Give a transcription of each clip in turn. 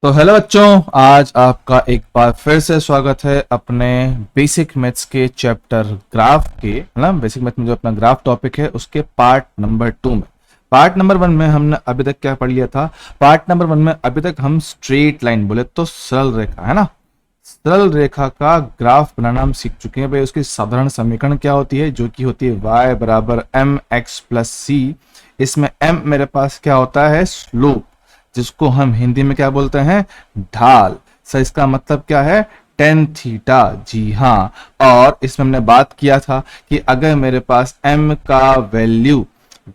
तो हेलो बच्चों, आज आपका एक बार फिर से स्वागत है अपने बेसिक मैथ्स के चैप्टर ग्राफ के, है ना। बेसिक मैथ्स में जो अपना ग्राफ टॉपिक है उसके पार्ट नंबर 2 में। पार्ट नंबर 1 में हमने अभी तक क्या पढ़ लिया था? पार्ट नंबर 1 में अभी तक हम स्ट्रेट लाइन बोले तो सरल रेखा, है ना। सरल रेखा का ग्राफ बनाना हम सीख चुके हैं भाई। उसकी साधारण समीकरण क्या होती है? जो कि होती है y बराबर एम एक्स प्लस सी। इसमें m मेरे पास क्या होता है? स्लोप, जिसको हम हिंदी में क्या बोलते हैं? ढाल। सर इसका मतलब क्या है? Tan theta. जी हाँ। और इसमें हमने बात किया था कि अगर मेरे पास m का वैल्यू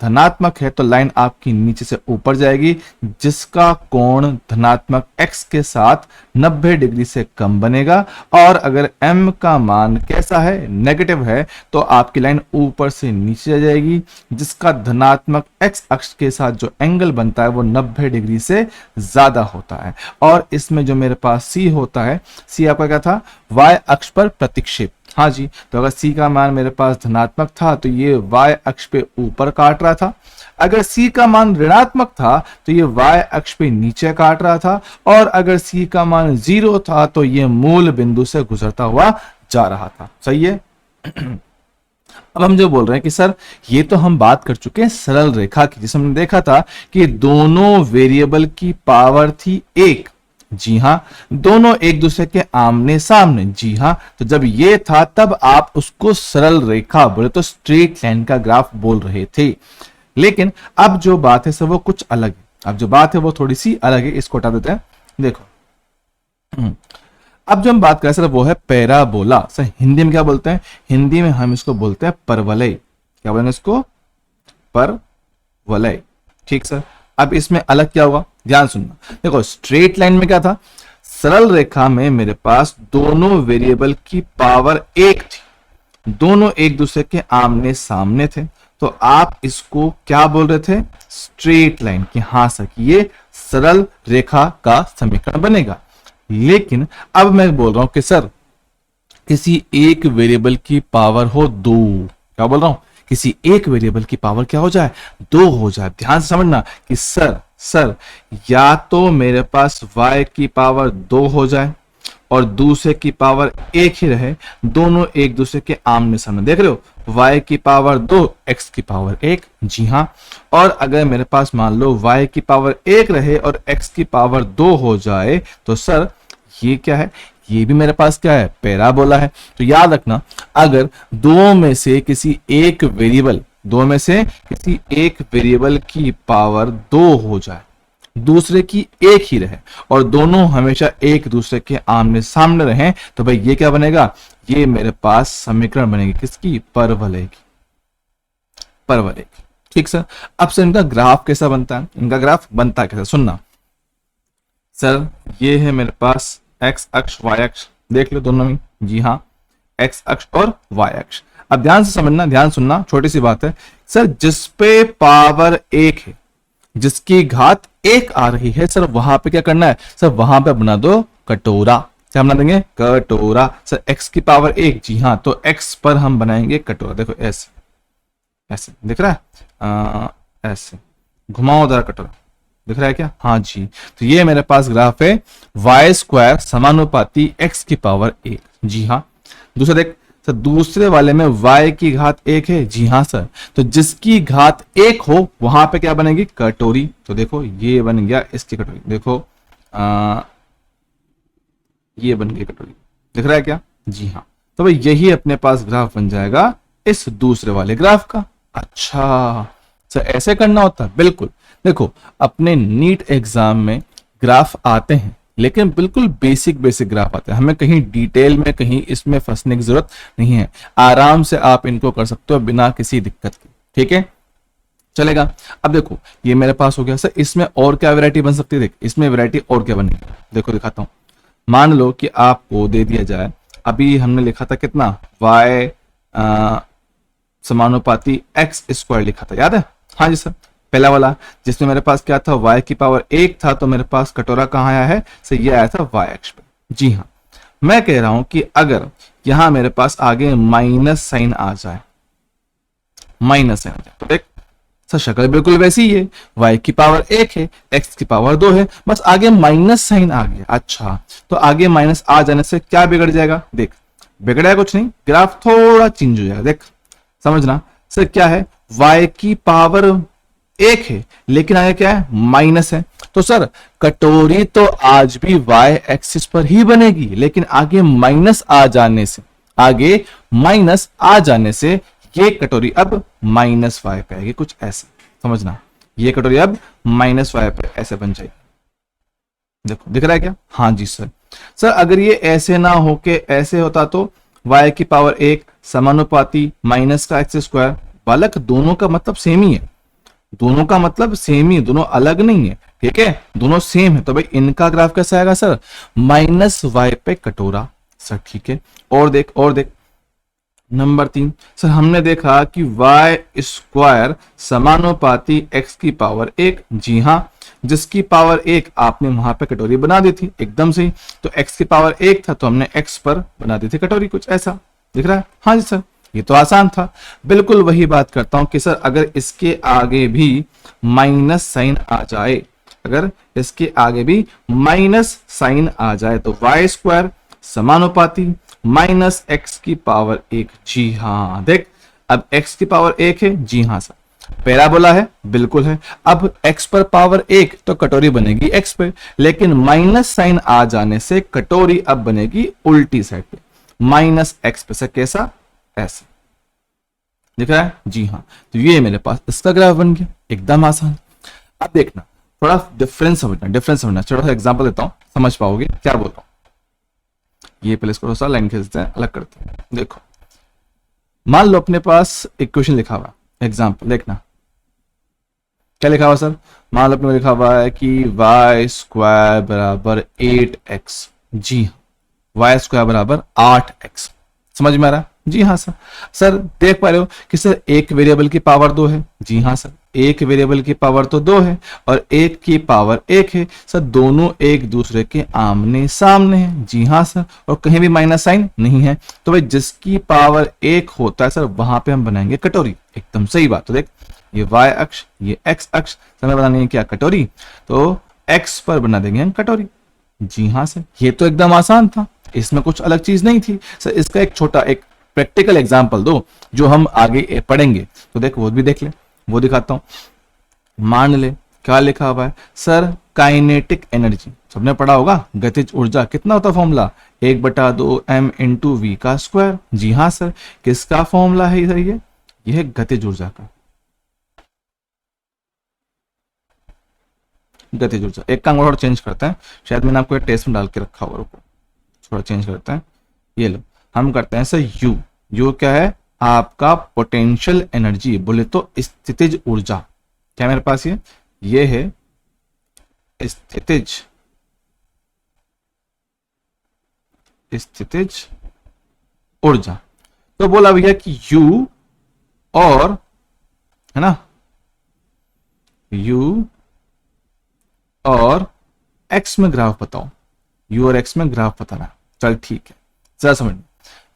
धनात्मक है तो लाइन आपकी नीचे से ऊपर जाएगी, जिसका कोण धनात्मक x के साथ 90 डिग्री से कम बनेगा। और अगर m का मान कैसा है? नेगेटिव है, तो आपकी लाइन ऊपर से नीचे आ जाएगी, जिसका धनात्मक x अक्ष के साथ जो एंगल बनता है वो 90 डिग्री से ज्यादा होता है। और इसमें जो मेरे पास c होता है, c आपका क्या था? y अक्ष पर प्रतिक्षेप। हाँ जी, तो अगर c का मान मेरे पास धनात्मक था तो ये y अक्ष पे ऊपर काट रहा था। अगर c का मान ऋणात्मक था तो ये y अक्ष पे नीचे काट रहा था। और अगर c का मान 0 था तो ये मूल बिंदु से गुजरता हुआ जा रहा था। सही है। अब हम जो बोल रहे हैं कि सर ये तो हम बात कर चुके हैं सरल रेखा की, जिसमें हमने देखा था कि दोनों वेरिएबल की पावर थी 1। जी हाँ, दोनों एक दूसरे के आमने सामने। जी हाँ, तो जब ये था तब आप उसको सरल रेखा बोले तो स्ट्रेट लाइन का ग्राफ बोल रहे थे। लेकिन अब जो बात है सर वो कुछ अलग है। अब जो बात है वो थोड़ी सी अलग है। इसको हटा देते हैं। देखो, अब जो हम बात करें सर वो है पैराबोला। सर हिंदी में क्या बोलते हैं? हिंदी में हम इसको बोलते हैं परवलय। क्या बोलेंगे इसको? परवलय। ठीक सर। अब इसमें अलग क्या होगा? ध्यान सुनना। देखो, स्ट्रेट लाइन में क्या था? सरल रेखा में मेरे पास दोनों वेरिएबल की पावर 1 थी, दोनों एक दूसरे के आमने सामने थे, तो आप इसको क्या बोल रहे थे? स्ट्रेट लाइन की। हाँ सर, ये सरल रेखा का समीकरण बनेगा। लेकिन अब मैं बोल रहा हूं कि सर किसी एक वेरिएबल की पावर हो 2। क्या बोल रहा हूं? किसी एक वेरिएबल की पावर क्या हो जाए? 2 हो जाए। ध्यान से समझना कि सर या तो मेरे पास y की पावर 2 हो जाए और दूसरे की पावर 1 ही रहे, दोनों एक दूसरे के आमने सामने। देख रहे हो, y की पावर 2, x की पावर 1। जी हाँ। और अगर मेरे पास मान लो y की पावर 1 रहे और x की पावर 2 हो जाए, तो सर ये क्या है? ये भी मेरे पास क्या है? पैराबोला है। तो याद रखना, अगर दो में से किसी एक वेरिएबल की पावर 2 हो जाए, दूसरे की 1 ही रहे और दोनों हमेशा एक दूसरे के आमने सामने रहें, तो भाई ये क्या बनेगा? ये मेरे पास समीकरण बनेगी किसकी? परवलय की। परवलय की। ठीक सर। अब सर इनका ग्राफ कैसा बनता है? इनका ग्राफ बनता कैसा? सुनना सर, ये है मेरे पास x अक्ष, y अक्ष। देख लो दोनों में। जी हाँ, x अक्ष और y अक्ष। अब ध्यान से समझना, ध्यान सुनना, छोटी सी बात है सर। जिस पे पावर 1 है, जिसकी घात 1 आ रही है, सर वहां पे क्या करना है? सर वहां पे बना दो कटोरा। क्या बना देंगे? कटोरा। सर x की पावर 1। जी हाँ, तो x पर हम बनाएंगे कटोरा। देखो ऐसे, ऐसे दिख रहा है? ऐसे घुमाओ जरा कटोरा। दिख रहा है क्या? हाँ जी। तो ये मेरे पास ग्राफ है y स्क्वायर समानुपाती x की पावर 1। जी हाँ। दूसरा देख सर, दूसरे वाले में y की घात 1 है। जी हाँ सर। तो जिसकी घात 1 हो वहां पे क्या बनेगी? कटोरी। तो देखो ये बन गया इसकी कटोरी। देखो ये बन गई कटोरी। दिख रहा है क्या? जी हाँ। तो भाई यही अपने पास ग्राफ बन जाएगा इस दूसरे वाले ग्राफ का। अच्छा सर, ऐसे करना होता है? बिल्कुल। देखो, अपने नीट एग्जाम में ग्राफ आते हैं, लेकिन बिल्कुल बेसिक ग्राफ आते हैं। हमें कहीं डिटेल में, कहीं इसमें फंसने की जरूरत नहीं है। आराम से आप इनको कर सकते हो बिना किसी दिक्कत के। ठीक है, चलेगा। अब देखो, ये मेरे पास हो गया सर। इसमें और क्या वैरायटी बन सकती है? देख, इसमें वैरायटी और क्या बनेगी? देखो दिखाता हूं। मान लो कि आपको दे दिया जाए, अभी हमने लिखा था कितना? y समानुपाती x स्क्वायर लिखा था, याद है? हाँ जी सर, पहला वाला, जिसमें मेरे पास क्या था? y की पावर 1 था, तो मेरे पास कटोरा कहाँ आया है? सर ये आया था y अक्ष पे। जी हाँ। मैं कह रहा हूं कि अगर यहां मेरे पास आगे माइनस साइन आ जाए, माइनस साइन आ जाए, तो देख सर शक्ल बिल्कुल वैसी ही है, y की पावर 1 है, x की पावर 2 है, बस आगे माइनस साइन आ गया। अच्छा, तो आगे माइनस आ जाने से क्या बिगड़ जाएगा? देख, बिगड़ा कुछ नहीं, ग्राफ थोड़ा चेंज हो जाएगा। देख समझना सर, क्या है, y की पावर 1 है लेकिन आगे क्या है, माइनस है। तो सर कटोरी तो आज भी y एक्सिस पर ही बनेगी, लेकिन आगे माइनस आ जाने से, आगे माइनस आ जाने से ये कटोरी अब माइनस y पे आएगी, कुछ ऐसा समझना। ये कटोरी अब माइनस y पे ऐसे बन जाएगी। देखो दिख रहा है क्या? हाँ जी सर। सर अगर ये ऐसे ना हो के ऐसे होता तो y की पावर 1 समानुपाती माइनस का एक्स स्क्वायर। बालक दोनों का मतलब सेम ही है, दोनों का मतलब सेम ही, दोनों अलग नहीं है, ठीक है, दोनों सेम है। तो भाई इनका ग्राफ कैसा आएगा सर? माइनस y पे कटोरा। सर ठीक है, और देख और देख नंबर 3। सर हमने देखा कि y स्क्वायर समानुपाती x की पावर 1। जी हाँ, जिसकी पावर 1 आपने वहां पे कटोरी बना दी थी, एकदम सही। तो x की पावर 1 था तो हमने x पर बना दी थी कटोरी, कुछ ऐसा दिख रहा है? हाँ जी सर, ये तो आसान था। बिल्कुल वही बात करता हूं कि सर अगर इसके आगे भी माइनस साइन आ जाए, अगर इसके आगे भी माइनस साइन आ जाए तो y स्क्वायर समानुपाती माइनस एक्स की पावर 1। जी हाँ, देख अब x की पावर 1 है। जी हाँ सर, पैराबोला है, बिल्कुल है। अब x पर पावर 1 तो कटोरी बनेगी x पे, लेकिन माइनस साइन आ जाने से कटोरी अब बनेगी उल्टी साइड पे, माइनस एक्स पे। सर कैसा? ऐसा दिख रहा है? जी हाँ, तो ये मेरे पास इसका ग्राफ बन गया, एकदम आसान। अब देखना थोड़ा डिफरेंस समझना, छोटा सा एग्जांपल देता हूं, समझ पाओगे क्या बोल रहा हूं। ये पहले इसको थोड़ा सा लाइन खींचते हैं, अलग करते हैं। देखो मान लो अपने पास इक्वेशन लिखा हुआ, एग्जांपल देखना क्या लिखा हुआ सर। मान लो अपने लिखा हुआ है कि y स्क्वायर बराबर 8x। जी हाँ, y स्क्वायर बराबर 8x। समझ में आ रहा है? जी हाँ सर। सर देख पा रहे हो कि सर एक वेरिएबल की पावर 2 है। जी हाँ सर, एक वेरिएबल की पावर तो 2 है और एक की पावर 1 है। सर दोनों एक दूसरे के आमने सामने हैं। जी हाँ सर, और कहीं भी माइनस साइन नहीं है। तो भाई जिसकी पावर 1 होता है सर वहां पे हम बनाएंगे कटोरी। एकदम सही बात। तो देख ये y अक्ष, ये x अक्ष, हमें बनानी है क्या? कटोरी। तो x पर बना देंगे हम कटोरी। जी हाँ सर, ये तो एकदम आसान था, इसमें कुछ अलग चीज नहीं थी। सर इसका एक छोटा एक प्रैक्टिकल एग्जांपल दो जो हम आगे पढ़ेंगे, तो देख वो भी देख ले, वो दिखाता हूं। मान ले क्या लिखा हुआ है सर, काइनेटिक एनर्जी सबने पढ़ा होगा, गतिज ऊर्जा कितना होता फॉर्मूला? 1/2 m इंटू वी का स्क्वायर। जी हाँ सर, किसका फॉर्मूला है सर? ये है गतिज ऊर्जा का, गतिज ऊर्जा। एक काम थोड़ा चेंज करते हैं, शायद मैंने आपको टेस्ट में डाल के रखा हुआ, रुको थोड़ा चेंज करते हैं। ये लो हम करते हैं सर यू। यू क्या है? आपका पोटेंशियल एनर्जी, बोले तो स्थितिज ऊर्जा। क्या मेरे पास ये है स्थितिज ऊर्जा। तो बोला भैया कि यू और, है ना, यू और एक्स में ग्राफ बताओ, यू और एक्स में ग्राफ बताना। चल ठीक है, जरा समझ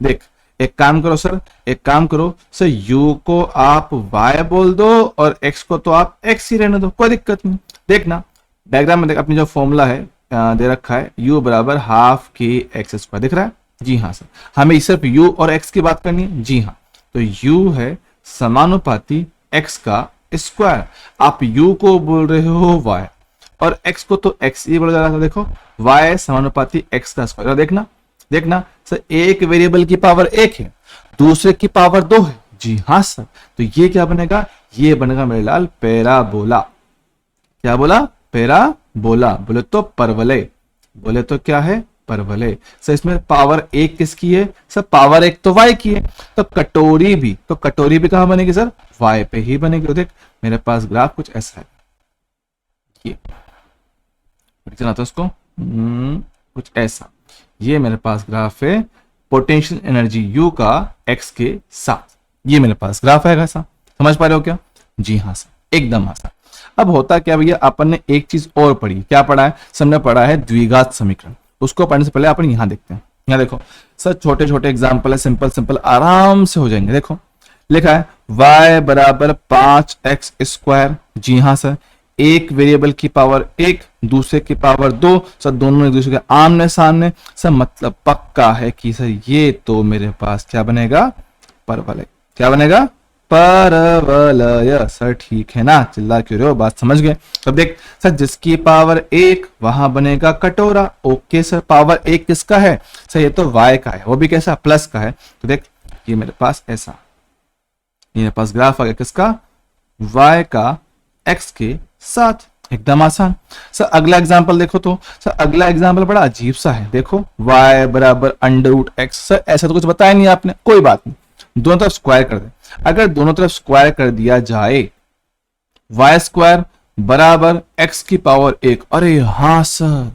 देख। एक काम करो सर, एक काम करो सर, u को आप y बोल दो और x को तो आप x ही रहने दो, कोई दिक्कत नहीं। देखना डायग्राम में देख, अपनी जो फॉर्मूला है दे रखा है, u बराबर हाफ के एक्स स्क्वायर, दिख रहा है? जी हाँ सर, हमें सिर्फ u और x की बात करनी है। जी हाँ, तो u है समानुपाती x का स्क्वायर। आप u को बोल रहे हो y और x को तो x ही बोला जा रहा था। देखो y समानुपाती x का स्क्वायर। देखना देखना सर, एक वेरिएबल की पावर 1 है, दूसरे की पावर 2 है। जी हाँ सर, तो ये क्या बनेगा? ये बनेगा मेरे लाल पैराबोला। क्या बोला? पैराबोला। बोले तो परवलय, बोले तो क्या है? परवलय। सर इसमें पावर 1 किसकी है? सर पावर 1 तो y की है, तो कटोरी भी कहां बनेगी सर? y पे ही बनेगी। तो देख मेरे पास ग्राफ कुछ ऐसा है, ये चलाता हूं उसको, कुछ ऐसा। ये मेरे पास ग्राफ है पोटेंशियल एनर्जी U का x के साथ। ये मेरे पास ग्राफ है ऐसा, समझ पा रहे हो क्या? जी हाँ सर, एकदम आसान। अब होता क्या भैया, अपन ने एक चीज और पढ़ी। क्या पढ़ा है? सबने पढ़ा है द्विघात समीकरण। उसको पढ़ने से पहले अपन यहाँ देखते हैं। यहाँ देखो सर, छोटे छोटे एग्जाम्पल है, सिंपल सिंपल आराम से हो जाएंगे। देखो लिखा है y बराबर 5x²। जी हाँ सर, एक वेरिएबल की पावर 1, दूसरे की पावर 2, सर दोनों एक दूसरे के आमने सामने। सर मतलब पक्का है कि सर ये तो मेरे पास क्या बनेगा, परवलय। क्या बनेगा, परवलय। सर ठीक है ना, चिल्ला क्यों रहे हो, बात समझ गए। तो देख सर, जिसकी पावर 1 वहां बनेगा कटोरा। ओके सर, पावर 1 किसका है सर, ये तो y का है, वो भी कैसा, प्लस का है। तो देख ये मेरे पास ऐसा, ये मेरे पास ग्राफ आ गया किसका, y का x के साथ। एकदम आसान। सर अगला एग्जांपल देखो तो, सर अगला एग्जांपल बड़ा अजीब सा है। देखो y बराबर √x। सर ऐसा तो कुछ बताया नहीं आपने, कोई बात नहीं, दोनों तरफ स्क्वायर कर दे। अगर दोनों तरफ स्क्वायर कर दिया जाए, y² बराबर x की पावर 1। अरे हाँ सर,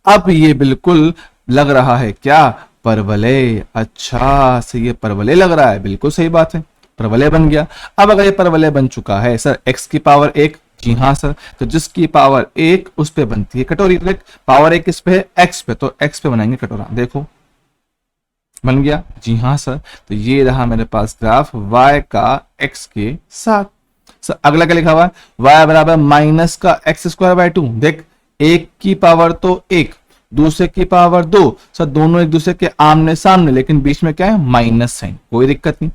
अब ये बिल्कुल लग रहा है क्या, परवलय। अच्छा से ये परवलय लग रहा है, बिल्कुल सही बात है, परवलय बन गया। अब अगर ये परवलय बन चुका है सर, x की पावर 1, जी हाँ सर, तो जिसकी पावर 1 उस पे बनती है कटोरी। तो पावर 1 किस पे है, x पे, तो x पे बनाएंगे कटोरा। देखो बन गया, जी हाँ सर। तो ये रहा मेरे पास ग्राफ y का x के साथ। सर अगला क्या लिखा हुआ है, y बराबर माइनस का x²/2। देख एक की पावर तो 1, दूसरे की पावर 2, सर दोनों एक दूसरे के आमने सामने, लेकिन बीच में क्या है, माइनस साइन। कोई दिक्कत नहीं,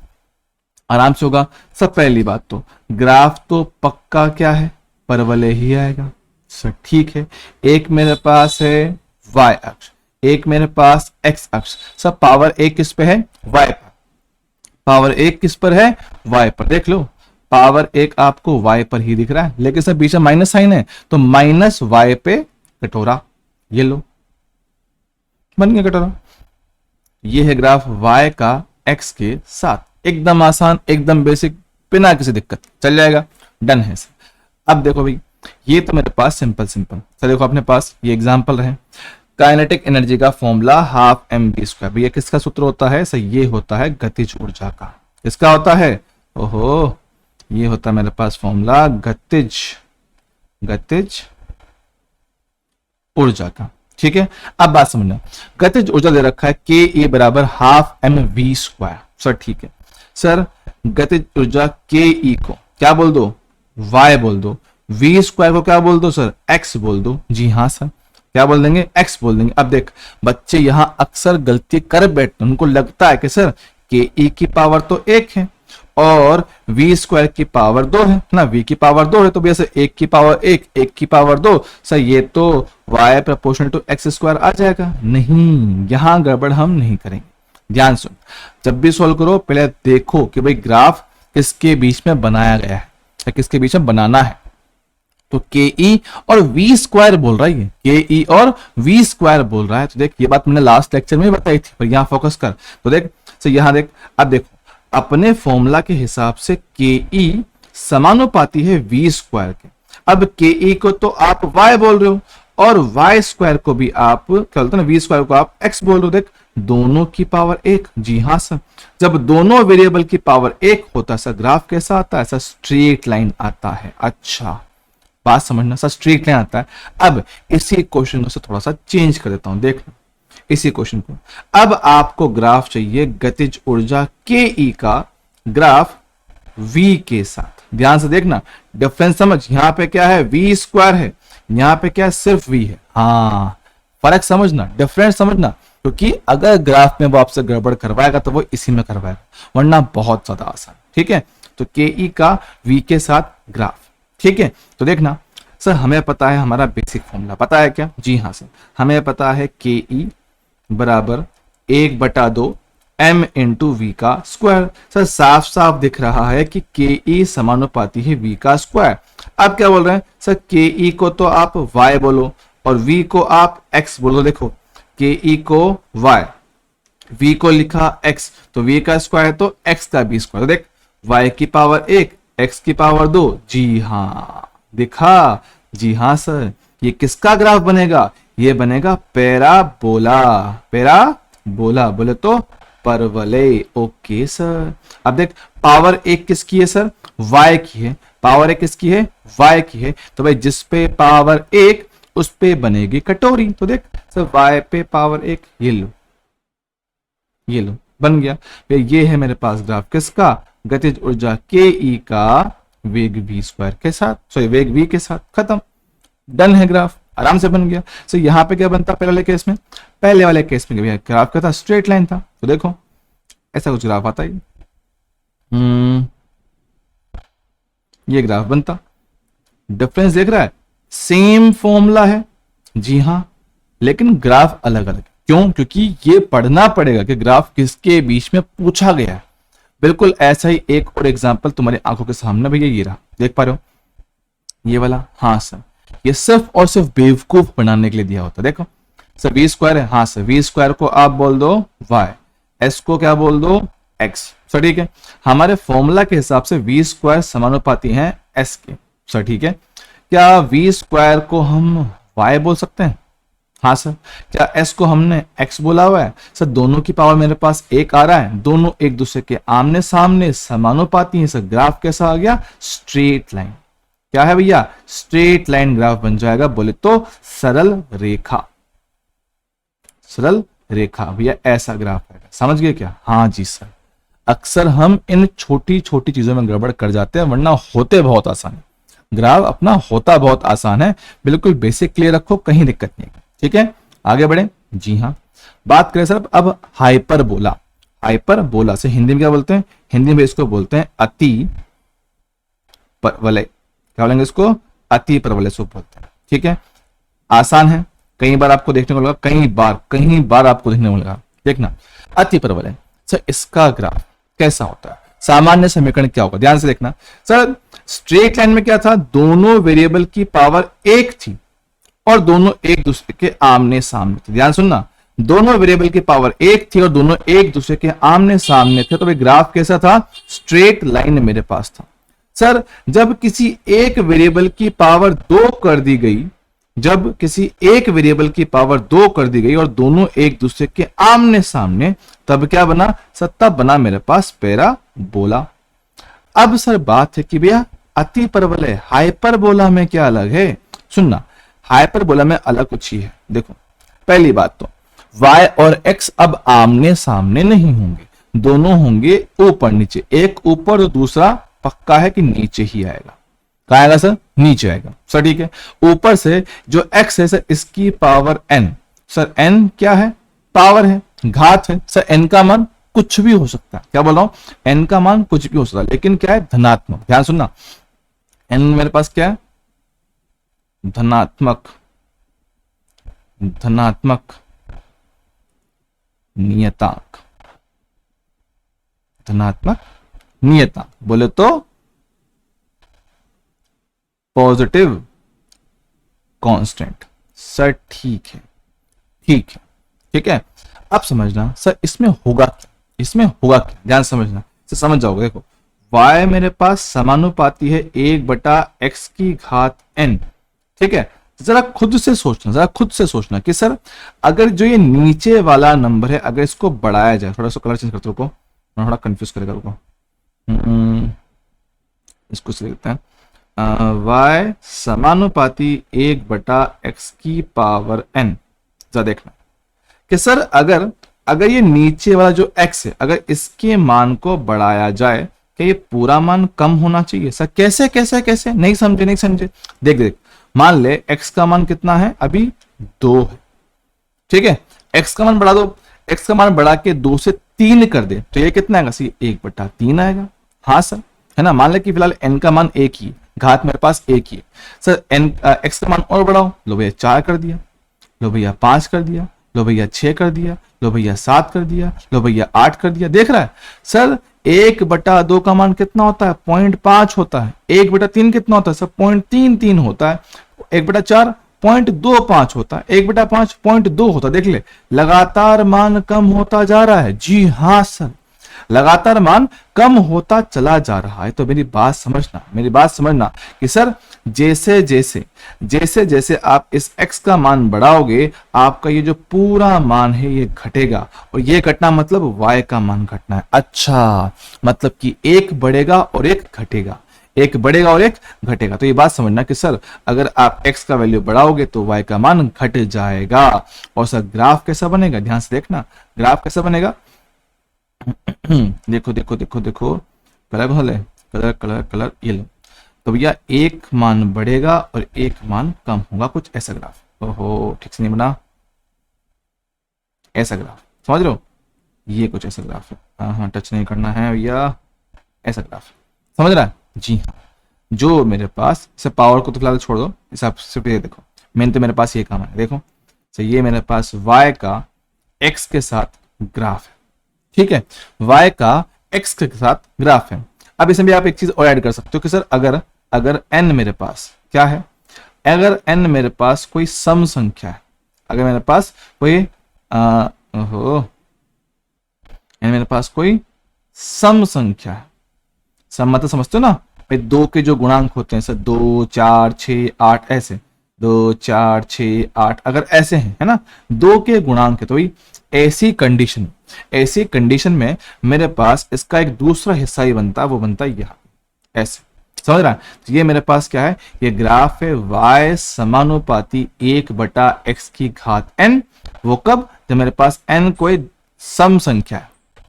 आराम से होगा। सब पहली बात तो ग्राफ तो पक्का क्या है, परवलय ही आएगा। सर ठीक है, एक मेरे पास है y अक्ष, एक मेरे पास x अक्ष। सब पावर 1 किस पे है, y पर। पावर 1 किस पर है, y पर। देख लो पावर 1 आपको y पर ही दिख रहा है, लेकिन सर बीच में माइनस साइन है, तो माइनस y पे कटोरा। ये लो बन गया कटोरा। ये है ग्राफ y का x के साथ। एकदम आसान, एकदम बेसिक, बिना किसी दिक्कत, चल जाएगा, डन है सर। अब देखो भाई, ये तो मेरे पास सिंपल सर देखो अपने पास ये एग्जांपल रहे। काइनेटिक एनर्जी का फॉर्मूला 12mv²। भैया किसका सूत्र होता है सर, ये होता है गतिज ऊर्जा का। किसका होता है, ओहो, ये होता है मेरे पास फॉर्मूला गतिज ऊर्जा का। ठीक है, अब बात समझना, गतिज ऊर्जा दे रखा है के ई बराबर 12mv²। सर ठीक है सर, गतिज ऊर्जा के ई को क्या बोल दो, y बोल दो, v² को क्या बोल दो सर, x बोल दो। जी हाँ सर, क्या बोल देंगे, x बोल देंगे। अब देख बच्चे यहां अक्सर गलती कर बैठते हैं, उनको लगता है कि सर के ई की पावर तो 1 है और v² की पावर 2 है ना, v की पावर 2 है, तो भैया सर 1 की पावर 1, 1 की पावर 2, सर ये तो y प्रोपोर्शनल टू x² आ जाएगा। नहीं, यहां गड़बड़ हम नहीं करेंगे। ध्यान सुन, जब भी सॉल्व करो पहले देखो कि भाई ग्राफ किसके बीच में बनाया गया है या किसके बीच में बनाना है। तो के ई और v² बोल रहा है, के ई और v² बोल रहा है। तो देख ये बात मैंने लास्ट लेक्चर में बताई थी, पर यहां फोकस कर। तो देख सर यहां देख, अब देखो अपने फॉर्मूला के हिसाब से के ई समानुपाती है v² के। अब के ई को तो आप y बोल रहे हो और y² को भी आप क्या बोलते हैं ना, v² को आप x बोल रहे हो। देख दोनों की पावर 1, जी हाँ सर, जब दोनों वेरिएबल की पावर 1 होता है सर ग्राफ कैसा आता है, सर स्ट्रेट लाइन आता है। अच्छा बात समझना सर, स्ट्रेट लाइन आता है। अब इसी क्वेश्चन को से थोड़ा सा चेंज कर देता हूं, देख लो इसी क्वेश्चन को। अब आपको ग्राफ चाहिए गतिज ऊर्जा के ई का ग्राफ v के साथ। ध्यान से देखना, डिफरेंस समझ, यहां पे क्या है v² है, यहां पे क्या है सिर्फ v है। हाँ फर्क समझना, डिफरेंस समझना, क्योंकि अगर ग्राफ में वो आपसे गड़बड़ करवाएगा तो वो इसी में करवाएगा, वरना बहुत ज्यादा आसान। ठीक है, तो के ई का v के साथ ग्राफ। ठीक है, तो देखना सर हमें पता है हमारा बेसिक फॉर्मूला, पता है क्या, जी हाँ सर, हमें पता है के ई बराबर 1/2 m इंटू वी का स्क्वायर। सर साफ साफ दिख रहा है कि के ई समानुपाती है v का स्क्वायर। अब क्या बोल रहे हैं सर, के ई को तो आप y बोलो और v को आप x बोलो। देखो के ई को y, v को लिखा x, तो v का स्क्वायर तो x का भी स्क्वायर। देख y की पावर 1, x की पावर 2, जी हाँ दिखा, जी हाँ सर, ये किसका ग्राफ बनेगा, ये बनेगा पैराबोला। पैराबोला बोले तो परवलय। ओके सर, अब देख पावर 1 किसकी है सर, y की है, पावर 1 किसकी है, y की है, तो भाई जिस पे पावर 1 उस पे बनेगी कटोरी। तो देख सर y पे पावर 1, ये लो बन गया। फिर ये है मेरे पास ग्राफ किसका, गतिज ऊर्जा के ई का वेग v स्क्वायर के साथ, सॉरी वेग v के साथ, खत्म, डन है, ग्राफ आराम से बन गया। सो यहाँ पे क्या बनता पहले वाले केस में, पहले वाले केस में भैया ग्राफ क्या था, स्ट्रेट लाइन था, तो देखो ऐसा कुछ ग्राफ आता है, ये ग्राफ बनता। डिफरेंस देख रहा है, सेम फॉर्मूला है, जी हाँ, लेकिन ग्राफ अलग अलग। क्यों? क्योंकि ये पढ़ना पड़ेगा कि ग्राफ किसके बीच में पूछा गया है। बिल्कुल ऐसा ही एक और एग्जांपल तुम्हारी आंखों के सामने भैया ये रहा, देख पा रहे हो ये वाला, हाँ सर, ये सिर्फ और सिर्फ बेवकूफ बनाने के लिए दिया होता। देखो सर वी स्क्वायर है, हाँ सर, वी स्क्वायर को आप बोल दो y, s को क्या बोल दो x, सर ठीक है। हमारे फॉर्मूला के हिसाब से वी स्क्वायर समानुपाती है s के, सर ठीक है। क्या वी स्क्वायर को हम y बोल सकते हैं? हाँ सर। क्या s को हमने x बोला हुआ है? सर दोनों की पावर मेरे पास एक आ रहा है, दोनों एक दूसरे के आमने सामने समानुपाती हैं। सर ग्राफ कैसा आ गया? Straight line. क्या है भैया? स्ट्रेट लाइन ग्राफ बन जाएगा, बोले तो सरल रेखा, सरल रेखा भैया ऐसा ग्राफ है। समझ गए क्या? हाँ जी सर। अक्सर हम इन छोटी छोटी चीजों में गड़बड़ कर जाते हैं, वरना होते बहुत आसान है। ग्राफ अपना होता बहुत आसान है, बिल्कुल बेसिक क्लियर रखो, कहीं दिक्कत नहीं है। ठीक है, आगे बढ़े। जी हाँ, बात करें सर अब हाइपरबोला। हाइपरबोला से हिंदी में क्या बोलते हैं? हिंदी में इसको बोलते हैं अति परवलय। क्या बोलेंगे इसको? अति परवलय से बोलते हैं। ठीक है, आसान है, कई बार आपको देखने को लगा, कई बार आपको देखने को लगा। देखना, अति परवलय सर, इसका ग्राफ कैसा होता है? सामान्य समीकरण क्या होगा? ध्यान से देखना सर। स्ट्रेट लाइन में क्या था? दोनों वेरिएबल की पावर एक थी और दोनों एक दूसरे के आमने सामने थे। ध्यान सुनना, दोनों वेरिएबल की पावर एक थी और दोनों एक दूसरे के आमने सामने थे, तो भाई ग्राफ कैसा था? स्ट्रेट लाइन मेरे पास था। सर जब किसी एक वेरिएबल की पावर दो कर दी गई, जब किसी एक वेरिएबल की पावर दो कर दी गई और दोनों एक दूसरे के आमने सामने, तब क्या बना? सर तब बना मेरे पास पैराबोला। अब सर बात है कि भैया अति परवलय हाइपरबोला में क्या अलग है? सुनना, हाइपरबोला में अलग कुछ ही है। देखो पहली बात तो y और x अब आमने सामने नहीं होंगे, दोनों होंगे ऊपर नीचे, एक ऊपर तो दूसरा पक्का है कि नीचे ही आएगा। कहां आएगा सर? नीचे आएगा। सर ठीक है, ऊपर से जो x है सर इसकी पावर n, सर n क्या है? पावर है, घात है। सर n का मान कुछ भी हो सकता है। क्या बोल रहा हूं? n का मान कुछ भी हो सकता है, लेकिन क्या है? धनात्मक। ध्यान सुनना, n मेरे पास क्या है? धनात्मक, धनात्मक नियतांक, धनात्मक नियतांक बोले तो पॉजिटिव कांस्टेंट। सर ठीक है, ठीक है, ठीक है। अब समझना सर इसमें होगा क्या, इसमें होगा क्या, ध्यान समझना, सर समझ जाओगे। देखो y मेरे पास समानुपाती है 1/x की घात n। ठीक है, जरा खुद से सोचना, जरा खुद से सोचना कि सर अगर जो ये नीचे वाला नंबर है अगर इसको बढ़ाया जाए, थोड़ा सा कलर चेंज करते रुको, थोड़ा कंफ्यूज करेगा, रुको, इसको से लिखते हैं y समानुपाती 1/x की पावर n। जरा देखना कि सर अगर ये नीचे वाला जो x है, अगर इसके मान को बढ़ाया जाए, क्या ये पूरा मान कम होना चाहिए? सर कैसे कैसे कैसे? नहीं समझे, नहीं समझे। देख देख, मान ले x का मान कितना है? अभी 2 है। ठीक है, x का मान बढ़ा दो, x का मान बढ़ा के 2 से 3 कर दे, तो ये कितना आएगा? सी 1/3 आएगा। हाँ सर, है ना। मान ले कि फिलहाल n का मान 1 ही, घात मेरे पास 1 ही है। सर x का मान और बढ़ाओ, लो भैया 4 कर दिया, लो भैया 5 कर दिया, लो भैया 6 कर दिया, लो भैया 7 कर दिया, लो भैया 8 कर दिया। देख रहा है सर 1/2 का मान कितना होता है? 0.5 होता है। 1/3 कितना होता है सर? 0.33 होता है। 1/4 0.25 होता है। 1/5 0.2 होता है। देख ले, लगातार मान कम होता जा रहा है। जी हाँ सर, लगातार मान कम होता चला जा रहा है। तो मेरी बात समझना, मेरी बात समझना कि सर जैसे जैसे जैसे जैसे आप इस x का मान बढ़ाओगे, आपका ये जो पूरा मान है ये घटेगा, और ये घटना मतलब y का मान घटना है। अच्छा, मतलब कि एक बढ़ेगा और एक घटेगा, एक बढ़ेगा और एक घटेगा। तो ये बात समझना कि सर अगर आप x का वैल्यू बढ़ाओगे तो y का मान घट जाएगा। और सर ग्राफ कैसा बनेगा? ध्यान से देखना, ग्राफ कैसा बनेगा? देखो देखो देखो देखो, कलर कौन सा ले, कलर कलर कलर ये लो। तो भैया एक मान बढ़ेगा और एक मान कम होगा, कुछ ऐसा ग्राफ। ओहो ठीक से नहीं बना, ऐसा ग्राफ समझ रहे हो, ये कुछ ऐसा ग्राफ है। हाँ हाँ टच नहीं करना है भैया, ऐसा ग्राफ समझ रहा है जी हाँ। जो मेरे पास से पावर को तो फिलहाल छोड़ दो, हिसाब से ये देखो मेन तो मेरे पास ये काम है, देखो तो ये मेरे पास y का x के साथ ग्राफ है, ठीक है, y का x के साथ ग्राफ है। अब इसमें भी आप एक चीज और ऐड कर सकते हो कि सर अगर अगर n मेरे पास क्या है, अगर n मेरे पास कोई सम संख्या है, अगर मेरे पास कोई ओहो n मेरे पास कोई सम संख्या है, सम मतलब समझते हो ना भाई, दो के जो गुणांक होते हैं सर 2 4 6 8 ऐसे 2 4 6 8 अगर ऐसे हैं है ना, दो के गुणांक है, तो भाई ऐसी कंडीशन में मेरे पास इसका एक दूसरा हिस्सा ही बनता है, वो बनता है यहाँ ऐसे, समझ रहा है। तो ये मेरे पास क्या है, ये ग्राफ है y समानुपाती 1/x की घात n। वो कब, जब मेरे पास n कोई सम संख्या है,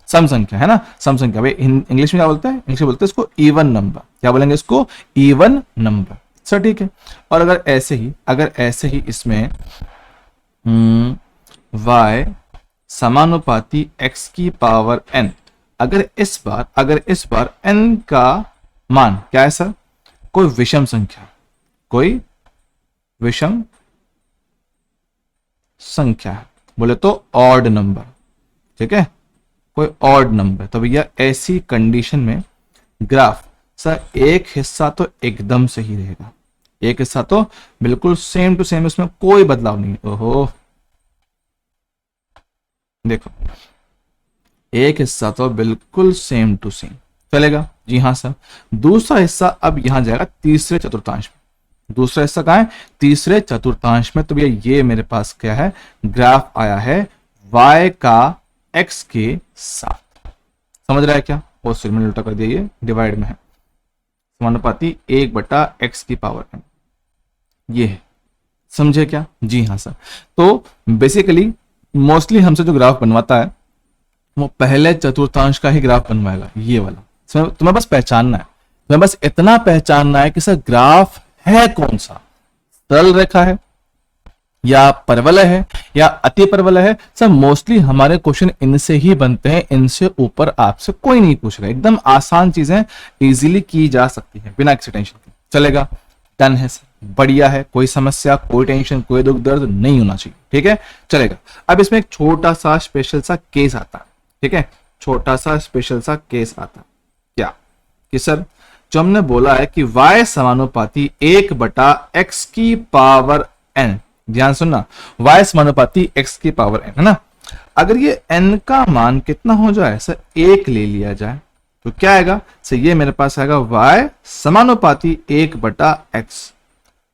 सम संख्या है ना, सम संख्या। भाई इंग्लिश में क्या बोलते हैं, इंग्लिश में बोलते हैं इसको इवन नंबर, क्या बोलेंगे इसको, इवन नंबर सर, ठीक है। और अगर ऐसे ही इसमें y समानुपाती x की पावर n, अगर इस बार n का मान क्या है सर, कोई विषम संख्या, कोई विषम संख्या है, बोले तो ऑड नंबर, ठीक है, कोई ऑड नंबर, तो भैया ऐसी कंडीशन में ग्राफ सर एक हिस्सा तो एकदम सही रहेगा, एक हिस्सा तो बिल्कुल सेम टू सेम, इसमें कोई बदलाव नहीं है। ओहो देखो एक हिस्सा तो बिल्कुल सेम टू सेम चलेगा जी हाँ सर। दूसरा हिस्सा अब यहां जाएगा तीसरे चतुर्थांश में, दूसरा हिस्सा कहां है, तीसरे चतुर्थांश में। तो भैया ये मेरे पास क्या है, ग्राफ आया है y का x के साथ, समझ रहा है क्या, और सिर में उल्टा कर दिया, ये डिवाइड में है, समानुपाती 1/x की पावर n, ये है, समझे क्या जी हाँ सर। तो बेसिकली मोस्टली हमसे जो ग्राफ बनवाता है वो पहले चतुर्थांश का ही ग्राफ बनवाएगा, ये वाला। तुम्हें बस पहचानना है, तुम्हें बस इतना पहचानना है कि सर ग्राफ है कौन सा, सरल रेखा है या परवलय है या अति परवलय है। सर मोस्टली हमारे क्वेश्चन इनसे ही बनते हैं, इनसे ऊपर आपसे कोई नहीं पूछ रहा, एकदम आसान चीजें इजीली की जा सकती है बिना किसी टेंशन के, चलेगा, डन है सर, बढ़िया है, कोई समस्या कोई टेंशन कोई दुख दर्द नहीं होना चाहिए, ठीक है चलेगा। अब इसमें एक छोटा सा स्पेशल सा केस आता है, ठीक है, छोटा सा स्पेशल सा केस आता है, क्या कि सर जो हमने बोला है कि y समानुपाती 1/x की पावर n, ध्यान सुनना, y समानुपाती x की पावर n है ना, अगर ये n का मान कितना हो जाए सर, 1 ले लिया जाए तो क्या आएगा सर, ये मेरे पास आएगा y समानुपाती 1/x।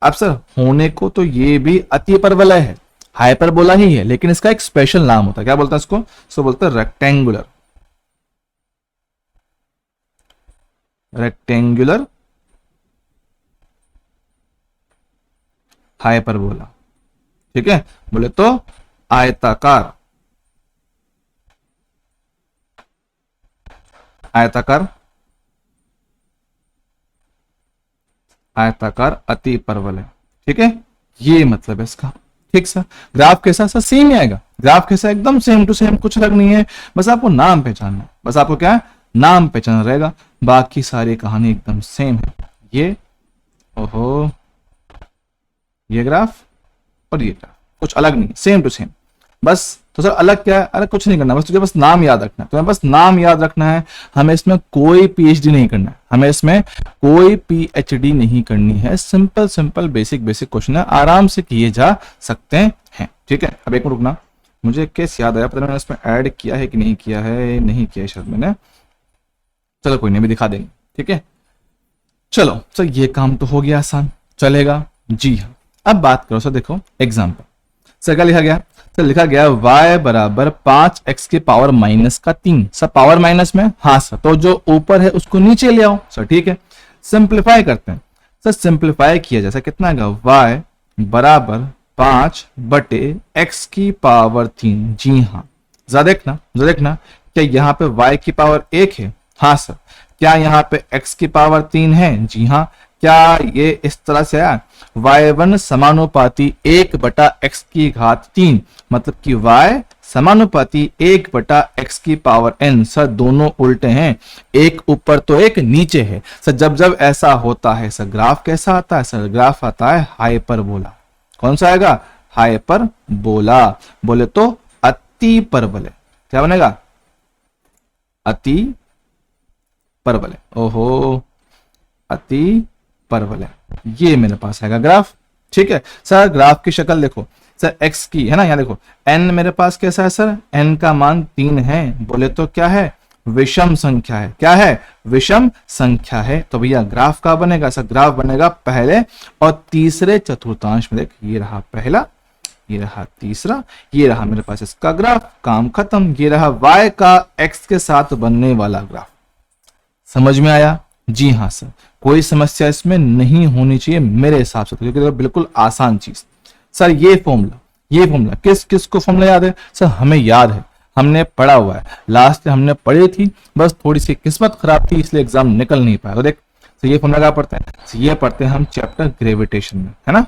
अब सर होने को तो ये भी अति परवलय है, हाइपरबोला ही है, लेकिन इसका एक स्पेशल नाम होता है, क्या बोलता है इसको, सो बोलते हैं रेक्टेंगुलर, रेक्टेंगुलर हाइपरबोला, ठीक है, बोले तो आयताकार, आयताकार, आयताकार अति परवलय, ठीक है, ये मतलब है इसका, ठीक सर। ग्राफ कैसा सर, सेम ही आएगा, ग्राफ कैसा एकदम सेम टू सेम, कुछ अलग नहीं है, बस आपको नाम पहचानना है, बस आपको क्या है, नाम पहचानना रहेगा, बाकी सारी कहानी एकदम सेम है। ये ओहो ये ग्राफ और ये ग्राफ कुछ अलग नहीं, सेम टू सेम, बस। तो सर अलग क्या है, अरे कुछ नहीं करना, बस तुझे बस नाम याद रखना है, तुम्हें बस नाम याद रखना है, हमें इसमें कोई पीएचडी नहीं करना है, हमें इसमें कोई पीएचडी नहीं करनी है, simple simple basic basic question है, आराम से किए जा सकते हैं, ठीक है। अब एक मिनट रुकना, मुझे केस याद आया, पता नहीं मैंने इसमें ऐड किया है कि नहीं किया है, नहीं किया है शायद मैंने, चलो कोई नहीं, भी दिखा देंगे, ठीक है। चलो सर ये काम तो हो गया आसान, चलेगा जी हाँ। अब बात करो सर, देखो एग्जाम्पल, सर क्या लिखा गया, सर लिखा गया y बराबर 5x की पावर -3, सर पावर माइनस में, हाँ सर, तो जो ऊपर है उसको नीचे ले आओ सर, ठीक है। सिंप्लीफाई करते हैं सर, सिंप्लीफाई किया जैसा कितना आएगा, y बराबर 5/x की पावर 3, जी हाँ, जरा देखना क्या यहाँ पे y की पावर 1 है, हाँ सर, क्या यहाँ पे x की पावर 3 है? जी हाँ। क्या ये इस तरह से आया y1 समानुपाती 1/x की घात 3, मतलब कि y समानुपाती 1/x की पावर n। सर दोनों उल्टे हैं, एक ऊपर तो एक नीचे है। सर जब जब ऐसा होता है सर ग्राफ कैसा आता है? सर ग्राफ आता है हाइपरबोला। कौन सा आएगा? हाइपरबोला। बोले तो अति परवलय। क्या बनेगा? अति परवलय। ओहो, अति परवलय, ये मेरे पास आएगा ग्राफ। ठीक है सर, ग्राफ की शक्ल देखो सर, x की है ना, यहाँ देखो n मेरे पास कैसा है सर? n का मान 3 है। बोले तो क्या है? विषम संख्या है। क्या है? विषम संख्या है। तो भैया ग्राफ का बनेगा सर, ग्राफ बनेगा पहले और तीसरे चतुर्थांश में। देख, ये रहा पहला, ये रहा तीसरा, ये रहा मेरे पास इसका ग्राफ। काम खत्म। ये रहा y का x के साथ बनने वाला ग्राफ। समझ में आया? जी हाँ सर, कोई समस्या इसमें नहीं होनी चाहिए मेरे हिसाब से, क्योंकि बिल्कुल आसान चीज। सर ये फॉर्मूला किस किस को फॉर्मूला याद है? सर हमें याद है, हमने पढ़ा हुआ है, लास्ट हमने पढ़ी थी, बस थोड़ी सी किस्मत खराब थी इसलिए एग्जाम निकल नहीं पाया। तो देख, तो ये फॉर्मूला क्या पढ़ते हैं? तो ये पढ़ते हैं हम चैप्टर ग्रेविटेशन में, है ना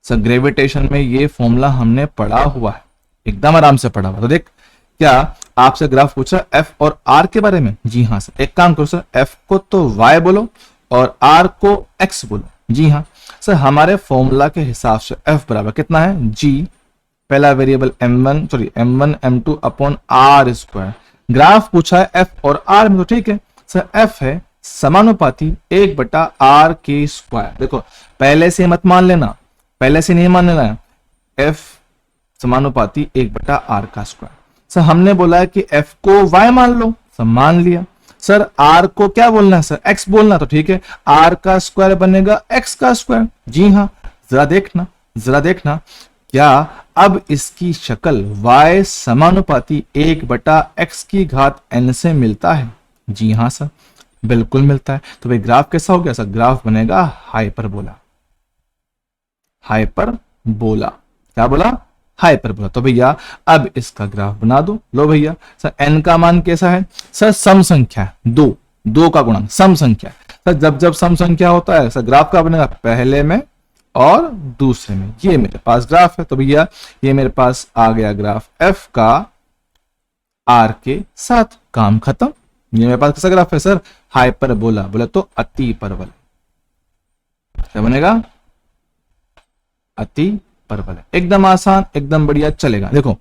सर। ग्रेविटेशन में ये फॉर्मूला हमने पढ़ा हुआ है, एकदम आराम से पढ़ा हुआ। तो देख, क्या आपसे ग्राफ पूछा एफ और आर के बारे में? जी हाँ सर, एक काम करो सर, एफ को तो वाई बोलो और आर को एक्स बोलो। जी हाँ सर, हमारे फॉर्मूला के हिसाब से एफ बराबर कितना है? जी, पहला variable m1 m2 upon R square. Graph पूछा है एफ और आर में, तो ठीक है सर, एफ है समानुपाती 1/r के स्क्वायर। देखो पहले से मत मान लेना, पहले से नहीं मान लेना है, एफ समानुपाती 1/r का स्क्वायर। सर हमने बोला है कि f को y मान लो, सर मान लिया। सर r को क्या बोलना है? सर x बोलना, तो ठीक है, r का स्क्वायर बनेगा x का स्क्वायर। जी हाँ, जरा देखना क्या अब इसकी शक्ल y समानुपाती 1/x की घात n से मिलता है? जी हाँ सर, बिल्कुल मिलता है। तो भाई ग्राफ कैसा हो गया सर? ग्राफ बनेगा हाइपरबोला। क्या बोला? हाइपरबोला। तो भैया अब इसका ग्राफ बना दो। लो भैया, सर n का मान कैसा है? सर सम संख्या है, दो का गुणन सम संख्या। सर जब सम संख्या होता है सर ग्राफ का बनेगा पहले में और दूसरे में। ये मेरे पास ग्राफ है। तो भैया ये मेरे पास आ गया ग्राफ f का r के साथ। काम खत्म। ये मेरे पास कैसा ग्राफ है सर? हाइपरबोला। बोले तो अति परवलय। क्या बनेगा? अति परवलय। एकदम आसान, एकदम बढ़िया, चलेगा। देखो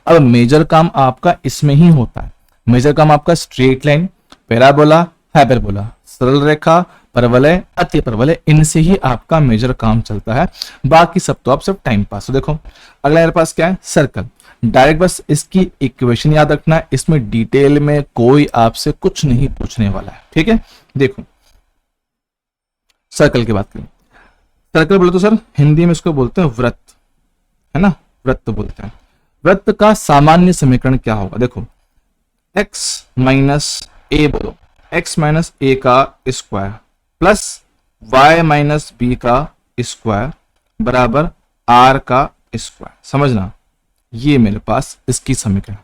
अब मेजर काम आपका इसमें ही होता है। मेजर काम आपका स्ट्रेट लाइन, पैराबोला, हाइपरबोला, सरल रेखा, परवलय, अति परवलय, इनसे ही आपका मेजर काम चलता है। बाकी सब तो आप सब टाइम पास। तो देखो अगला मेरे पास क्या है? सर्कल। डायरेक्ट बस इसकी इक्वेशन याद रखना है, इसमें डिटेल में कोई आपसे कुछ नहीं पूछने वाला है। ठीक है, देखो सर्कल की बात करें। सर्कल बोले तो सर हिंदी में इसको बोलते हैं वृत्त, है ना, वृत्त बोलते हैं। वृत्त का सामान्य समीकरण क्या होगा? देखो x माइनस ए बोलो, x माइनस ए का square plus y minus B का स्क्वायर बराबर r का स्क्वायर। समझना, ये मेरे पास इसकी समीकरण।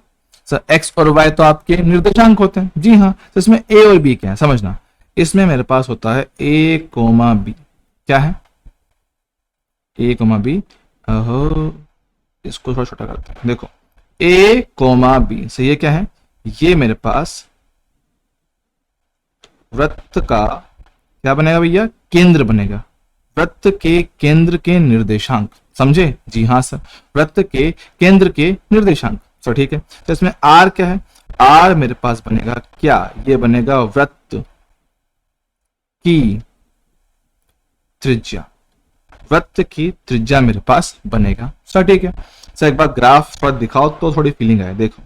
सर x और y तो आपके निर्देशांक होते हैं। जी हाँ, तो इसमें a और b क्या है? समझना, इसमें मेरे पास होता है a, b। क्या है? a, b। इसको थोड़ा छोटा करते हैं। देखो a, b से ये क्या है? ये मेरे पास वृत्त का क्या बनेगा भैया? केंद्र बनेगा। वृत्त के केंद्र के निर्देशांक। समझे? जी हाँ सर, वृत्त के केंद्र के निर्देशांक। सर ठीक है, तो इसमें r क्या है? r मेरे पास बनेगा क्या? ये बनेगा वृत्त की त्रिज्या। वृत्त की त्रिज्या मेरे पास बनेगा। सर ठीक है। सर एक बार ग्राफ पर दिखाओ तो थोड़ी फीलिंग आए। देखो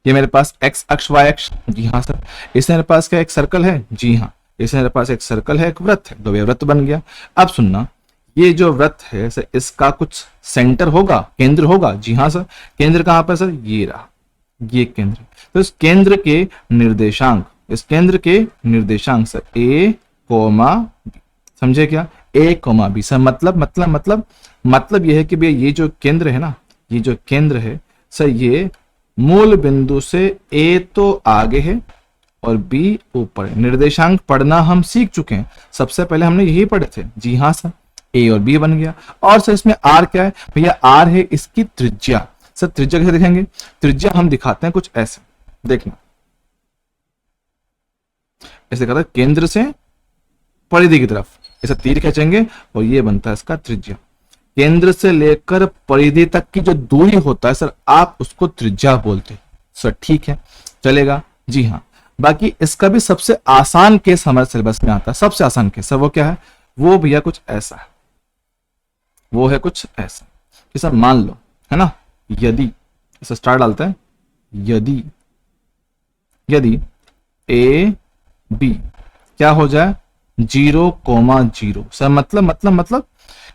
ये मेरे पास x अक्ष y अक्ष। जी हाँ सर। इसमें मेरे पास क्या एक सर्कल है? जी हाँ, इसमें मेरे पास एक सर्कल है, एक वृत्त है, तो ये वृत्त बन गया। अब सुनना, ये जो वृत्त है सर इसका कुछ सेंटर होगा, केंद्र होगा। जी हाँ सर। केंद्र कहां पर सर? ये रहा, ये केंद्र। तो इस केंद्र के निर्देशांक, इस केंद्र के निर्देशांक सर a, b। समझे क्या? a, b। सर मतलब यह है कि भैया ये जो केंद्र है ना, ये जो केंद्र है सर, ये मूल बिंदु से a तो आगे है और बी ऊपर। निर्देशांक पढ़ना हम सीख चुके हैं, सबसे पहले हमने यही पढ़े थे। जी हाँ सर, ए और बी बन गया। और सर इसमें आर क्या है भैया? आर है इसकी त्रिज्या। सर त्रिज्या कैसे दिखाएंगे? त्रिज्या हम दिखाते हैं कुछ ऐसे, देखना ऐसे कहता है केंद्र से परिधि की तरफ, ऐसे तीर खींचेंगे और ये बनता है इसका त्रिज्या। केंद्र से लेकर परिधि तक की जो दूरी होता है सर, आप उसको त्रिज्या बोलते हैं। सर ठीक है, चलेगा। जी हाँ, बाकी इसका भी सबसे आसान केस हमारे सिलेबस में आता है। सबसे आसान केस सर वो क्या है? वो भैया कुछ ऐसा है, वो है कुछ ऐसा कि सर मान लो, है ना, यदि इसे स्टार डालते हैं, यदि यदि ए बी क्या हो जाए? 0,0। सर मतलब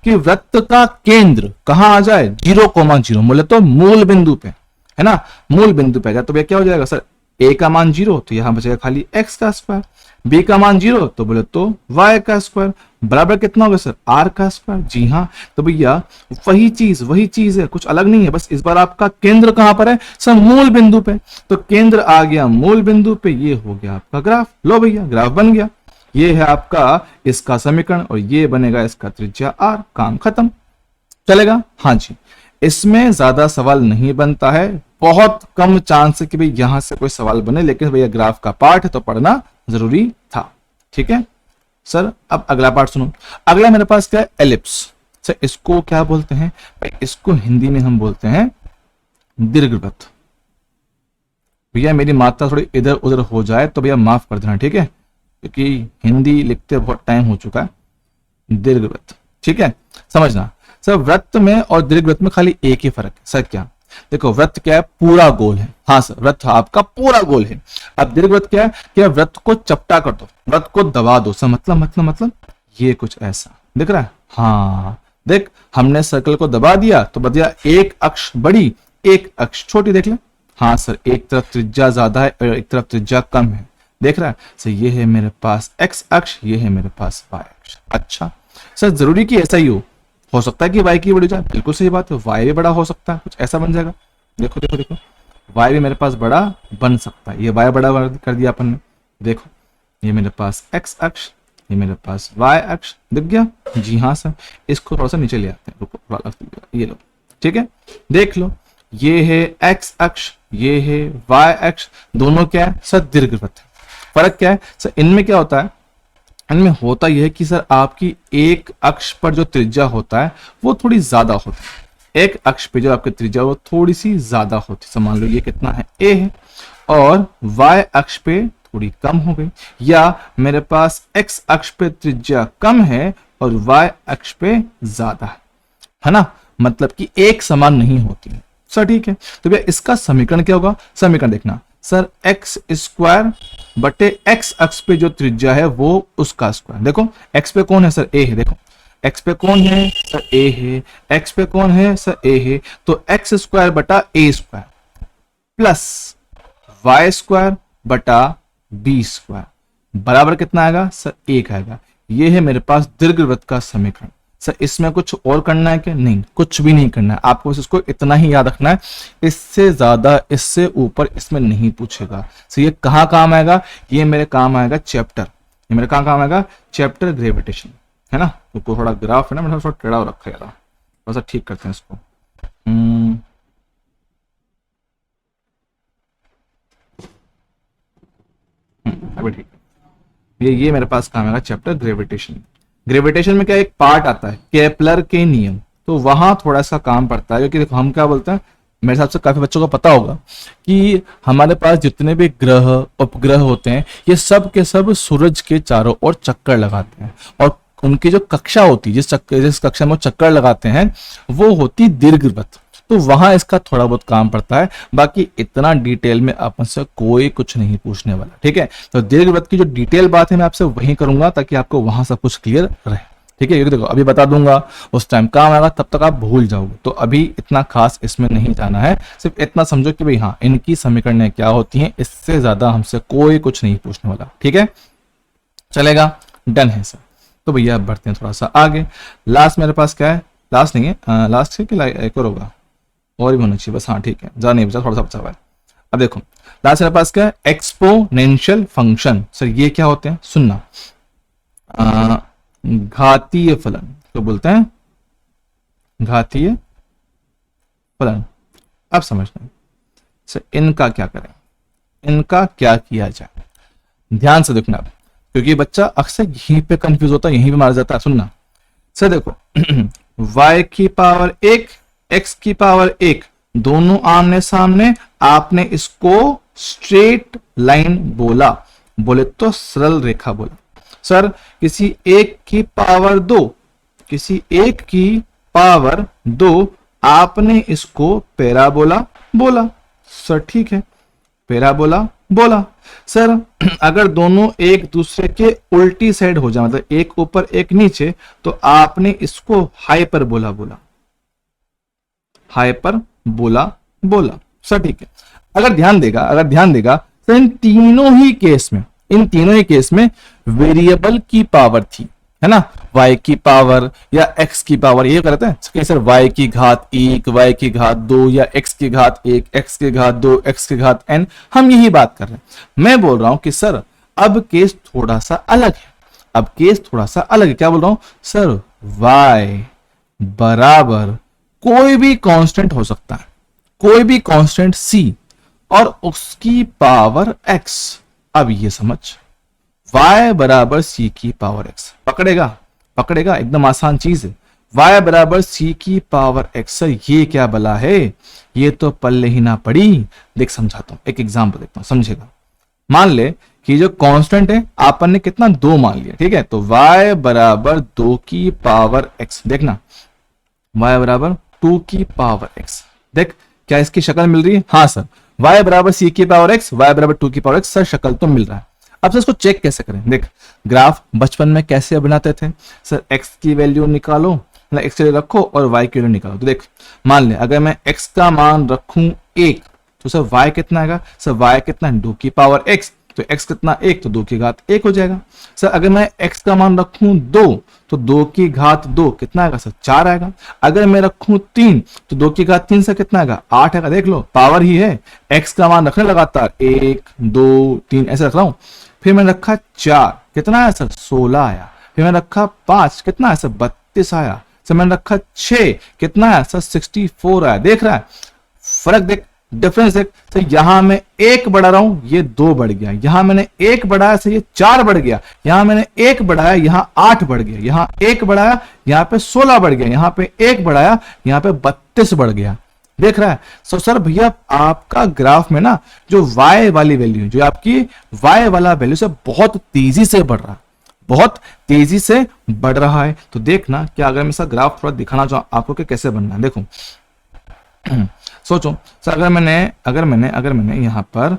कि वृत्त का केंद्र कहां आ जाए? 0,0। बोले तो मूल बिंदु पे, है ना, मूल बिंदु पे गया तो भैया क्या हो जाएगा सर? a का मान 0 तो यहां बचेगा खाली x का स्क्वायर, b का मान 0 तो बोले तो y का स्क्वायर, बराबर कितना होगा सर? r का स्क्वायर। जी हाँ, तो भैया वही चीज है, कुछ अलग नहीं है, बस इस बार आपका केंद्र कहां पर है सर? मूल बिंदु पे। तो केंद्र आ गया मूल बिंदु पे, ये हो गया आपका ग्राफ। लो भैया ग्राफ बन गया, ये है आपका इसका समीकरण और ये बनेगा इसका त्रिज्या r। काम खत्म, चलेगा? हाँ जी, इसमें ज्यादा सवाल नहीं बनता है, बहुत कम चांस है कि भाई यहां से कोई सवाल बने, लेकिन भैया ग्राफ का पार्ट है तो पढ़ना जरूरी था। ठीक है सर, अब अगला पार्ट सुनो। अगला मेरे पास क्या है? एलिप्स। सर इसको क्या बोलते हैं भाई? इसको हिंदी में हम बोलते हैं दीर्घवृत्त। भैया मेरी मात्रा थोड़ी इधर उधर हो जाए तो भैया माफ कर देना, ठीक है, क्योंकि हिंदी लिखते बहुत टाइम हो चुका है। दीर्घवृत्त, ठीक है, समझना। सर वृत्त में और दीर्घवृत्त में खाली एक ही फर्क है। सर क्या? देखो वृत्त क्या है? पूरा गोल है। हाँ सर, वृत्त आपका पूरा गोल है। अब दीर्घवृत्त क्या है? कि वृत्त को चपटा कर दो, वृत्त को दबा दो। सर मतलब ये कुछ ऐसा दिख रहा है। हाँ देख, हमने सर्कल को दबा दिया तो बदिया एक अक्ष बड़ी, एक अक्ष छोटी। देख ले। हाँ सर, एक तरफ त्रिज्या ज्यादा है और एक तरफ त्रिज्या कम है। देख रहा है सर? ये है मेरे पास x अक्ष, ये है मेरे पास y अक्ष। अच्छा सर, जरूरी कि ऐसा ही हो सकता है कि y की बड़ी जाए। बिल्कुल सही बात है, y भी बड़ा हो सकता है, कुछ ऐसा बन जाएगा। देखो देखो देखो, y भी मेरे पास बड़ा बन सकता है। ये y बड़ा कर दिया अपन ने। देखो ये मेरे पास x अक्ष, ये मेरे पास y अक्ष, दिख गया? जी हाँ सर, इसको थोड़ा सा नीचे ले आते हैं, रुको थोड़ा, ये लो, ठीक है, देख लो, ये है x अक्ष, ये है y अक्ष, दोनों क्या है सर? दीर्घवृत्त है। फर्क क्या है सर? इनमें क्या होता है? इनमें होता यह है कि सर आपकी एक अक्ष पर जो त्रिज्या होता है वो थोड़ी ज्यादा होती है। एक अक्ष पे जो आपकी त्रिज्या वो थोड़ी सी ज्यादा होती है। मान लो ये कितना है? a है, और y अक्ष पे थोड़ी कम हो गई, या मेरे पास x अक्ष पे त्रिज्या कम है और y अक्ष पे ज्यादा है ना, मतलब कि एक समान नहीं होती है। सर ठीक है, तो भैया इसका समीकरण क्या होगा? समीकरण देखना सर, एक्स स्क्वायर बटे एक्स अक्ष पे जो त्रिज्या है वो उसका स्क्वायर। देखो एक्स पे कौन है सर? ए है। देखो एक्स पे कौन है सर? ए है। एक्स पे कौन है सर? ए है। तो एक्स स्क्वायर बटा ए स्क्वायर प्लस वाई स्क्वायर बटा बी स्क्वायर बराबर कितना आएगा सर? 1 आएगा। ये है मेरे पास दीर्घवृत्त का समीकरण। सर इसमें कुछ और करना है क्या? नहीं, कुछ भी नहीं करना है आपको, बस इसको इतना ही याद रखना है, इससे ज्यादा इससे ऊपर इसमें नहीं पूछेगा। सो ये कहाँ काम आएगा? ये मेरे काम आएगा चैप्टर, ये मेरे कहाँ काम आएगा? चैप्टर ग्रेविटेशन, है ना। तो थोड़ा ग्राफ है ना, मैंने थोड़ा टेढ़ा रखा है, थोड़ा सा ठीक करते हैं इसको। अभी ठीक है। ये मेरे पास काम आएगा चैप्टर ग्रेविटेशन। ग्रेविटेशन में क्या एक पार्ट आता है केपलर के नियम, तो वहां थोड़ा सा काम पड़ता है, क्योंकि देखो हम क्या बोलते हैं, मेरे हिसाब से काफी बच्चों को पता होगा कि हमारे पास जितने भी ग्रह उपग्रह होते हैं ये सब के सब सूरज के चारों ओर चक्कर लगाते हैं, और उनकी जो कक्षा होती है, जिस कक्षा में वो चक्कर लगाते हैं वो होती दीर्घवृत्त। तो वहां इसका थोड़ा बहुत काम पड़ता है, बाकी इतना डिटेल में अपन से कोई कुछ नहीं पूछने वाला, ठीक है। तो दीर्घवृत्त की जो डिटेल बात है मैं आपसे वही करूंगा, ताकि आपको वहां सब कुछ क्लियर रहे, ठीक है। देखो अभी बता दूंगा, उस टाइम काम आएगा तब तक आप भूल जाओगे, तो अभी इतना खास इसमें नहीं जाना है। सिर्फ इतना समझो कि भाई हाँ इनकी समीकरणें क्या होती हैं, इससे ज्यादा हमसे कोई कुछ नहीं पूछने वाला, ठीक है, चलेगा, डन है सर। तो भैया बढ़ते हैं थोड़ा सा आगे। लास्ट मेरे पास क्या है? लास्ट नहीं है, लास्ट है कि एक और होगा, और भी होना चाहिए बस, हाँ ठीक है, ज्यादा नहीं बचा, थोड़ा सा बचा हुआ है। अब देखो लास्ट मेरे पास क्या है, एक्सपोनेंशियल फंक्शन। सर ये क्या होते हैं, सुनना, घातीय फलन तो बोलते हैं, घातीय फलन। अब समझना सर इनका क्या करें, इनका क्या किया जाए, ध्यान से देखना, क्योंकि बच्चा अक्सर यहीं पे कंफ्यूज होता है, यहीं पे मार जाता है। सुनना सर, देखो y की पावर 1 x की पावर 1 दोनों आमने सामने, आपने इसको स्ट्रेट लाइन बोला, बोले तो सरल रेखा बोला। सर किसी एक की पावर 2, किसी एक की पावर 2 आपने इसको पैराबोला बोला। सर ठीक है, पैराबोला बोला। सर अगर दोनों एक दूसरे के उल्टी साइड हो जाए, मतलब एक ऊपर एक नीचे, तो आपने इसको हाइपरबोला बोला, हाइपरबोला बोला। सर ठीक है, अगर ध्यान देगा तो इन तीनों ही केस में वेरिएबल की पावर थी, है ना, y की पावर या x की पावर, ये करते हैं सर y की घात 1, y की घात 2 या x की घात 1, x की घात 2, x की घात n, हम यही बात कर रहे हैं। मैं बोल रहा हूं कि सर अब केस थोड़ा सा अलग है, क्या बोल रहा हूं सर, y बराबर कोई भी कांस्टेंट हो सकता है, कोई भी कांस्टेंट c और उसकी पावर x। अब ये समझ, y बराबर c की पावर x, पकड़ेगा, एकदम आसान चीज है। y बराबर c की पावर x, सर ये क्या बला है, ये तो पल्ले ही ना पड़ी। देख समझाता हूं, एक एग्जांपल देखता हूं, समझेगा। मान ले कि जो कांस्टेंट है आपन ने कितना 2 मान लिया, ठीक है, तो y बराबर 2 की पावर x, देखना y बराबर 2 की पावर x, देख क्या इसकी शक्ल मिल रही है, हाँ सर y बराबर c की पावर x, y बराबर 2 की पावर x, सर शक्ल तो मिल रहा है। अब सर इसको चेक कैसे करें, देख ग्राफ बचपन में कैसे बनाते थे, सर x की वैल्यू निकालो, मतलब x की वैल्यू रखो और y की वैल्यू निकालो। तो देख मान ले अगर मैं x का मान रखूं 1, तो सर y कितना आएगा, सर y कितना है 2 की पावर x, तो x कितना 1, तो 2 की घात 1 हो जाएगा। सर अगर मैं x का मान रखूं 2, तो 2 की घात 2 कितना आएगा सर 4 आएगा। अगर मैं रखूं 3, तो 2 की घात 3 से कितना आएगा 8 आएगा। देख लो पावर ही है, x का मान रखने लगातार 1 2 3 ऐसे रख रहा हूं। फिर मैंने रखा 4, कितना आया सर 16 आया। फिर मैंने रखा 5, कितना आया सर 32 आया। सर मैंने रखा 6, कितना आया सर 64 आया। देख रहा है फर्क, देख डिफरेंस देख। तो यहां मैं 1 बढ़ा रहा हूं, ये 2 बढ़ गया। यहां मैंने 1 बढ़ाया से ये 4 बढ़ गया। यहां मैंने 1 बढ़ाया, यहां 8 बढ़ गया। यहां 1 बढ़ाया, यहां पे 16 बढ़ गया। यहां पे 1 बढ़ाया, यहां पे 32 बढ़ गया। देख रहा है। सो सर भैया आपका ग्राफ में ना जो y वाली वैल्यू, जो आपकी y वाला वैल्यू से बहुत तेजी से बढ़ रहा है, बहुत तेजी से बढ़ रहा है। तो देखना क्या, अगर मैं इसका ग्राफ थोड़ा दिखाना चाहूं आपको कि कैसे बनना है। देखो सोचो सर अगर मैंने यहां पर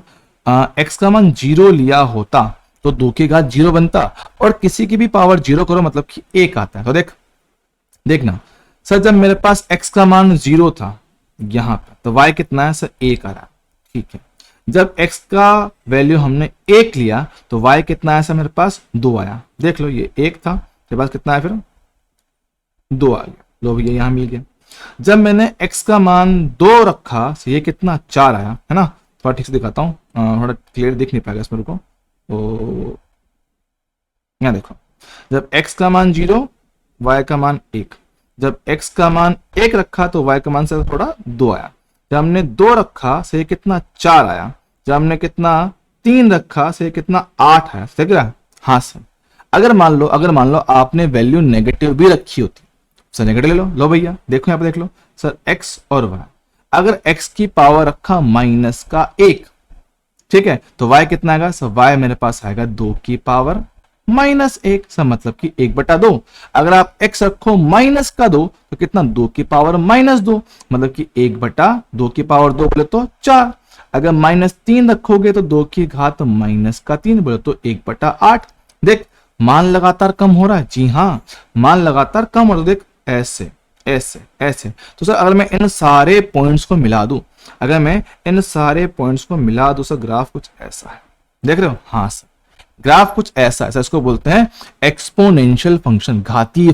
x का मान 0 लिया होता तो 2 की घात 0 बनता, और किसी की भी पावर 0 करो मतलब कि 1 आता है। तो देखना सर जब मेरे पास x का मान 0 था यहां पर, तो y कितना है सर 1 आ रहा, ठीक है। जब x का वैल्यू हमने 1 लिया तो y कितना आया सर मेरे पास 2 आया। देख लो ये 1 था, मेरे पास कितना आया फिर 2 आ गया। लो भैया यहां मिल गया। जब मैंने x का मान 2 रखा तो ये कितना 4 आया, है ना। थोड़ा ठीक से दिखाता हूँ, थोड़ा क्लियर दिख नहीं पाएगा इसमें, रुको। तो यहाँ देखो, जब x का मान 0, y का मान 1। जब x का मान 1 रखा तो y का मान से थोड़ा 2 आया। जब हमने 2 रखा से ये कितना 4 आया। जब हमने कितना 3 रखा से ये कितना 8 आया। देख रहा है, हाँ सर। अगर मान लो आपने वैल्यू नेगेटिव भी रखी होती, सर नेगेटिव ले लो भैया, देखो यहाँ पे देख लो सर x और y। अगर x की पावर रखा -1, ठीक है, तो y कितना आएगा सर, y मेरे पास आएगा 2 की पावर -1, सर मतलब कि 1/2। अगर आप x रखो -2 तो कितना 2 की पावर -2, मतलब कि 1/2 की पावर 2 बोले तो 4। अगर -3 रखोगे तो 2 की घात -3 बोले तो 1/8। देख मान लगातार कम हो रहा है, जी हाँ मान लगातार कम हो रहा है। देख ऐसे ऐसे ऐसे। तो सर अगर मैं इन सारे पॉइंट्स को मिला दूं, सर ग्राफ कुछ ऐसा है। देख रहे हो, हाँ सर ग्राफ कुछ ऐसा है। इसको बोलते हैं एक्सपोनेंशियल फंक्शन, घातीय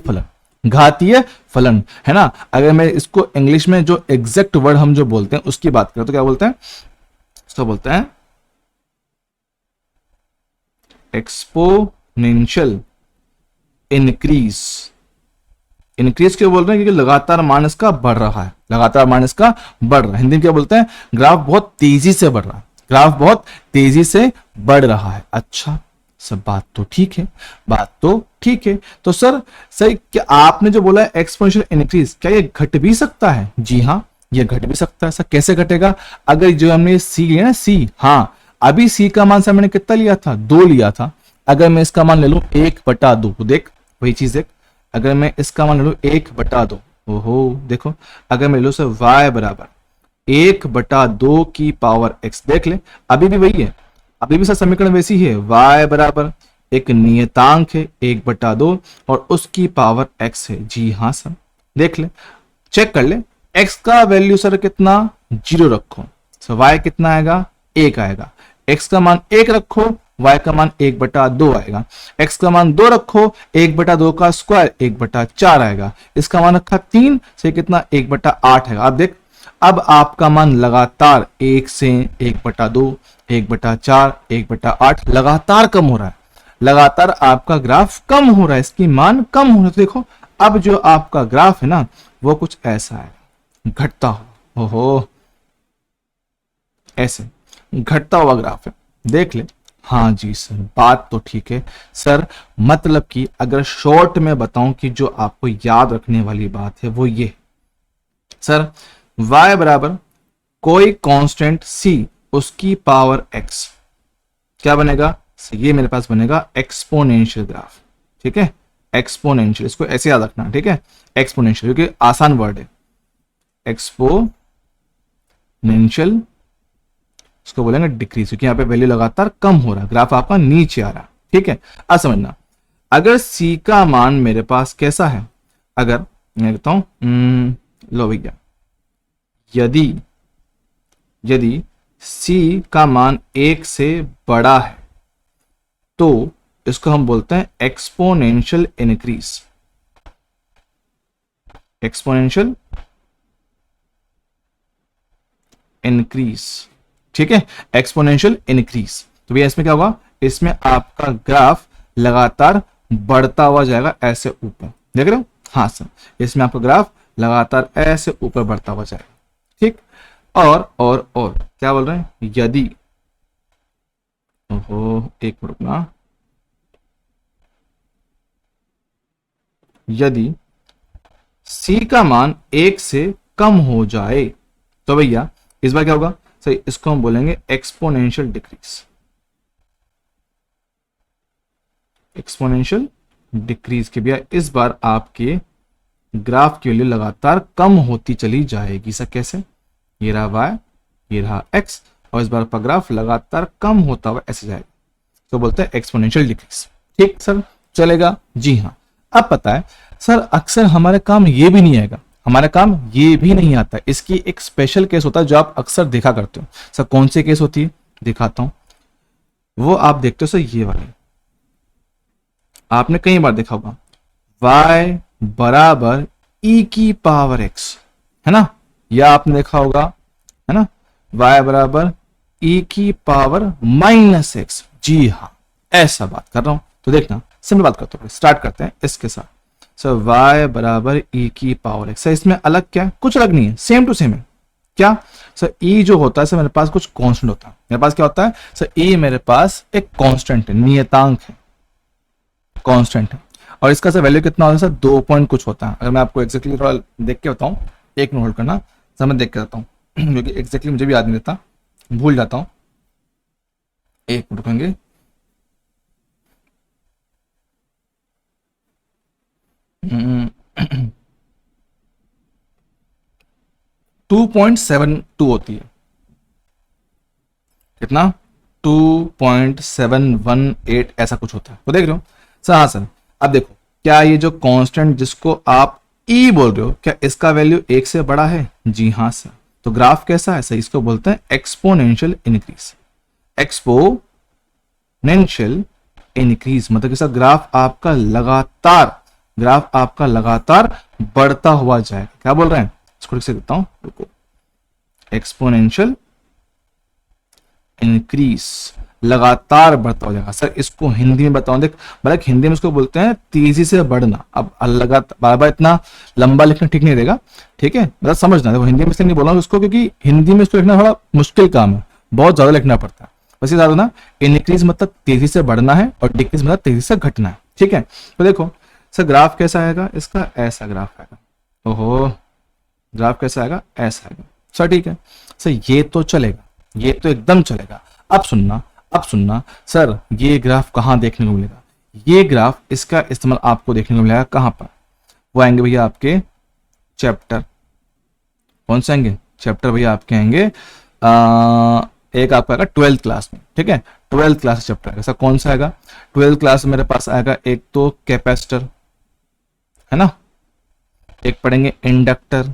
फलन, है ना। अगर मैं इसको इंग्लिश में जो एग्जैक्ट वर्ड हम जो बोलते हैं उसकी बात करें तो क्या बोलते हैं, इसको बोलते हैं एक्सपोनेंशियल इंक्रीज। इंक्रीज क्यों बोल रहे हैं? क्योंकि लगातार मान इसका बढ़ रहा है, लगातार मान इसका बढ़ रहा है। हिंदी में क्या बोलते हैं? ग्राफ बहुत तेजी से बढ़ रहा है, ग्राफ बहुत तेजी से बढ़ रहा है। अच्छा, सब बात तो ठीक है, बात तो ठीक है। तो सर सही, क्या आपने जो बोला है एक्सपोनेंशियल इंक्रीज, क्या ये घट भी सकता है? जी हाँ, ये घट भी सकता है। सर कैसे घटेगा? अगर जो हमने सी लिया ना, सी, हाँ अभी सी का मान से मैंने कितना लिया था? 2 लिया था। अगर मैं इसका मान ले लूं 1/2, तो देख वही चीज देख, अगर मैं इसका मान ले लूं 1/2, ओहो देखो, अगर मैं ले लूं सर y बराबर 1/2 की पावर x, देख ले अभी भी वही है, अभी भी सर समीकरण वैसी है। y बराबर एक नियतांक है 1/2 और उसकी पावर x है। जी हाँ सर, देख ले, चेक कर ले, x का वैल्यू सर कितना? 0 रखो, सर y कितना आएगा? 1 आएगा। x का मान 1 रखो, y का मान 1/2 आएगा। x का मान 2 रखो, 1/2 का स्क्वायर 1/4 आएगा। इसका मान रखा 3 से कितना? 1/8 आएगा। अब देख, अब आपका मान लगातार 1 से 1/2, 1/4, 1/8 लगातार कम हो रहा है, लगातार आपका ग्राफ कम हो रहा है, इसकी मान कम हो रहा है। तो देखो अब जो आपका ग्राफ है ना, वो कुछ ऐसा है, घटता हो, ओहो ऐसे घटता हुआ ग्राफ है, देख ले। हाँ जी सर, बात तो ठीक है सर, मतलब कि अगर शॉर्ट में बताऊं कि जो आपको याद रखने वाली बात है वो ये सर, y बराबर कोई कांस्टेंट c, उसकी पावर x, क्या बनेगा? ये मेरे पास बनेगा एक्सपोनेंशियल ग्राफ, ठीक है, एक्सपोनेंशियल, इसको ऐसे याद रखना, ठीक है, एक्सपोनेंशियल, क्योंकि आसान वर्ड है एक्सपोनेंशियल, इसको बोलेंगे डिक्रीज, क्योंकि यहाँ पे वैल्यू लगातार कम हो रहा है, ग्राफ आपका नीचे आ रहा है, ठीक है। अब समझना, अगर c का मान मेरे पास कैसा है, अगर मैं कहता हूं लो भैया, यदि c का मान 1 से बड़ा है तो इसको हम बोलते हैं एक्सपोनेंशियल इंक्रीज, एक्सपोनेंशियल इंक्रीज, ठीक है, एक्सपोनेंशियल इंक्रीज। तो भैया इसमें क्या होगा? इसमें आपका ग्राफ लगातार बढ़ता हुआ जाएगा ऐसे ऊपर, देख रहे हो? हाँ सर, इसमें आपका ग्राफ लगातार ऐसे ऊपर बढ़ता हुआ जाएगा, ठीक। और क्या बोल रहे हैं? यदि, ओहो एक मिनट ना, यदि c का मान 1 से कम हो जाए तो भैया इस बार क्या होगा? सही, इसको हम बोलेंगे एक्सपोनेंशियल डिक्रीज, एक्सपोनेंशियल डिक्रीज के भैया इस बार आपके ग्राफ की वैल्यू लगातार कम होती चली जाएगी। सर कैसे? ये रहा y, ये रहा x, और इस बार आपका ग्राफ लगातार कम होता हुआ ऐसे जाएगा, तो बोलते हैं एक्सपोनेंशियल डिक्रीज, ठीक सर, चलेगा? जी हाँ। अब पता है सर, अक्सर हमारे काम ये भी नहीं आएगा, हमारा काम ये भी नहीं आता, इसकी एक स्पेशल केस होता है जो आप अक्सर देखा करते हो। सर कौन सी केस होती है? दिखाता हूं, वो आप देखते हो सर, ये वाले आपने कई बार देखा होगा, y बराबर e की पावर x, है ना, या आपने देखा होगा, है ना, y बराबर e की पावर -x। जी हाँ, ऐसा बात कर रहा हूं। तो देखना, सिंपल बात करते हैं, स्टार्ट करते हैं इसके साथ। सर y बराबर e की पावर x, सर इसमें अलग क्या है? कुछ अलग नहीं है, सेम टू सेम है। क्या सर? e जो होता है सर, मेरे पास कुछ कांस्टेंट होता है, मेरे पास क्या होता है सर? e मेरे पास एक कांस्टेंट है, नियतांक है, कांस्टेंट है, और इसका सर वैल्यू कितना होता है सर? 2 पॉइंट कुछ होता है। अगर मैं आपको एक्जैक्टली थोड़ा देख के बताऊं, एक मिनट होल्ड करना सर, मैं देख के बताता हूँ क्योंकि एक्जैक्टली मुझे भी याद नहीं रहता, भूल जाता हूँ, एक मिनट रुकेंगे। 2.72 होती है, कितना? 2.718 ऐसा कुछ होता है, तो देख रहे हो सर? हाँ सर। अब देखो, क्या ये जो कांस्टेंट जिसको आप ई बोल रहे हो, क्या इसका वैल्यू 1 से बड़ा है? जी हाँ सर। तो ग्राफ कैसा है सर? इसको बोलते हैं एक्सपोनेंशियल इंक्रीज, एक्सपोनेंशियल इंक्रीज, मतलब कि सर ग्राफ आपका लगातार बढ़ता हुआ जाएगा। क्या बोल रहे हैं? इसको ठीक से देता हूं, रुको, एक्सपोनेंशियल इंक्रीज। लगातार बढ़ता हो जाएगा। सर इसको हिंदी में बताऊं, देख बल्कि हिंदी में इसको बोलते हैं तेजी से बढ़ना। अब लगातार बार बार इतना लंबा लिखना ठीक नहीं रहेगा, ठीक है, मतलब समझना। देखो हिंदी में इसलिए नहीं बोल रहा हूं इसको क्योंकि हिंदी में इसको लिखना थोड़ा मुश्किल काम है, बहुत ज्यादा लिखना पड़ता है। बस ये याद रखना, इंक्रीज मतलब तेजी से बढ़ना है और डिक्रीज मतलब तेजी से घटना है, ठीक है। तो देखो सर ग्राफ कैसा आएगा इसका, ऐसा ग्राफ आएगा। ओहो, ग्राफ कैसा आएगा, ऐसा आएगा। सर ठीक है सर, ये तो चलेगा, ये तो एकदम चलेगा। अब सुनना सर, ये ग्राफ कहाँ देखने को मिलेगा? ये ग्राफ इसका इस्तेमाल आपको देखने को मिलेगा कहां पर? वो आएंगे भैया आपके चैप्टर, कौन से आएंगे चैप्टर भैया आपके आएंगे, एक आपका आएगा 12th क्लास में, ठीक है, 12th क्लास चैप्टर आएगा। सर कौन सा आएगा 12th क्लास में? मेरे पास आएगा एक तो कैपेसिटर है ना, एक पढ़ेंगे इंडक्टर।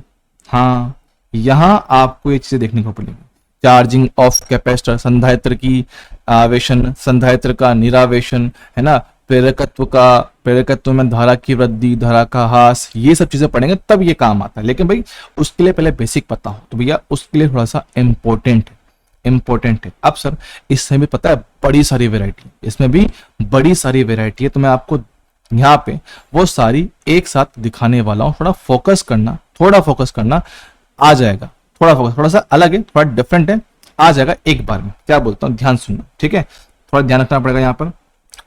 हाँ, यहां आपको ये चीजें देखने को मिलेगी, चार्जिंग ऑफ कैपेसिटर, संधारित्र की आवेशन, संधारित्र का निरावेशन, है ना, प्रेरकत्व में धारा की वृद्धि, धारा का ह्रास, ये सब चीजें पढ़ेंगे तब ये काम आता है। लेकिन भाई उसके लिए पहले बेसिक पता हो, तो भैया उसके लिए थोड़ा सा इंपॉर्टेंट है। अब सर इसमें भी पता है बड़ी सारी वेराइटी, इसमें भी बड़ी सारी वेराइटी है, तो मैं आपको यहाँ पे वो सारी एक साथ दिखाने वाला हूँ। थोड़ा फोकस करना आ जाएगा, थोड़ा सा अलग है, थोड़ा डिफरेंट है, आ जाएगा एक बार में। क्या बोलता हूँ, ध्यान सुनना, ठीक है, थोड़ा ध्यान रखना पड़ेगा यहाँ पर।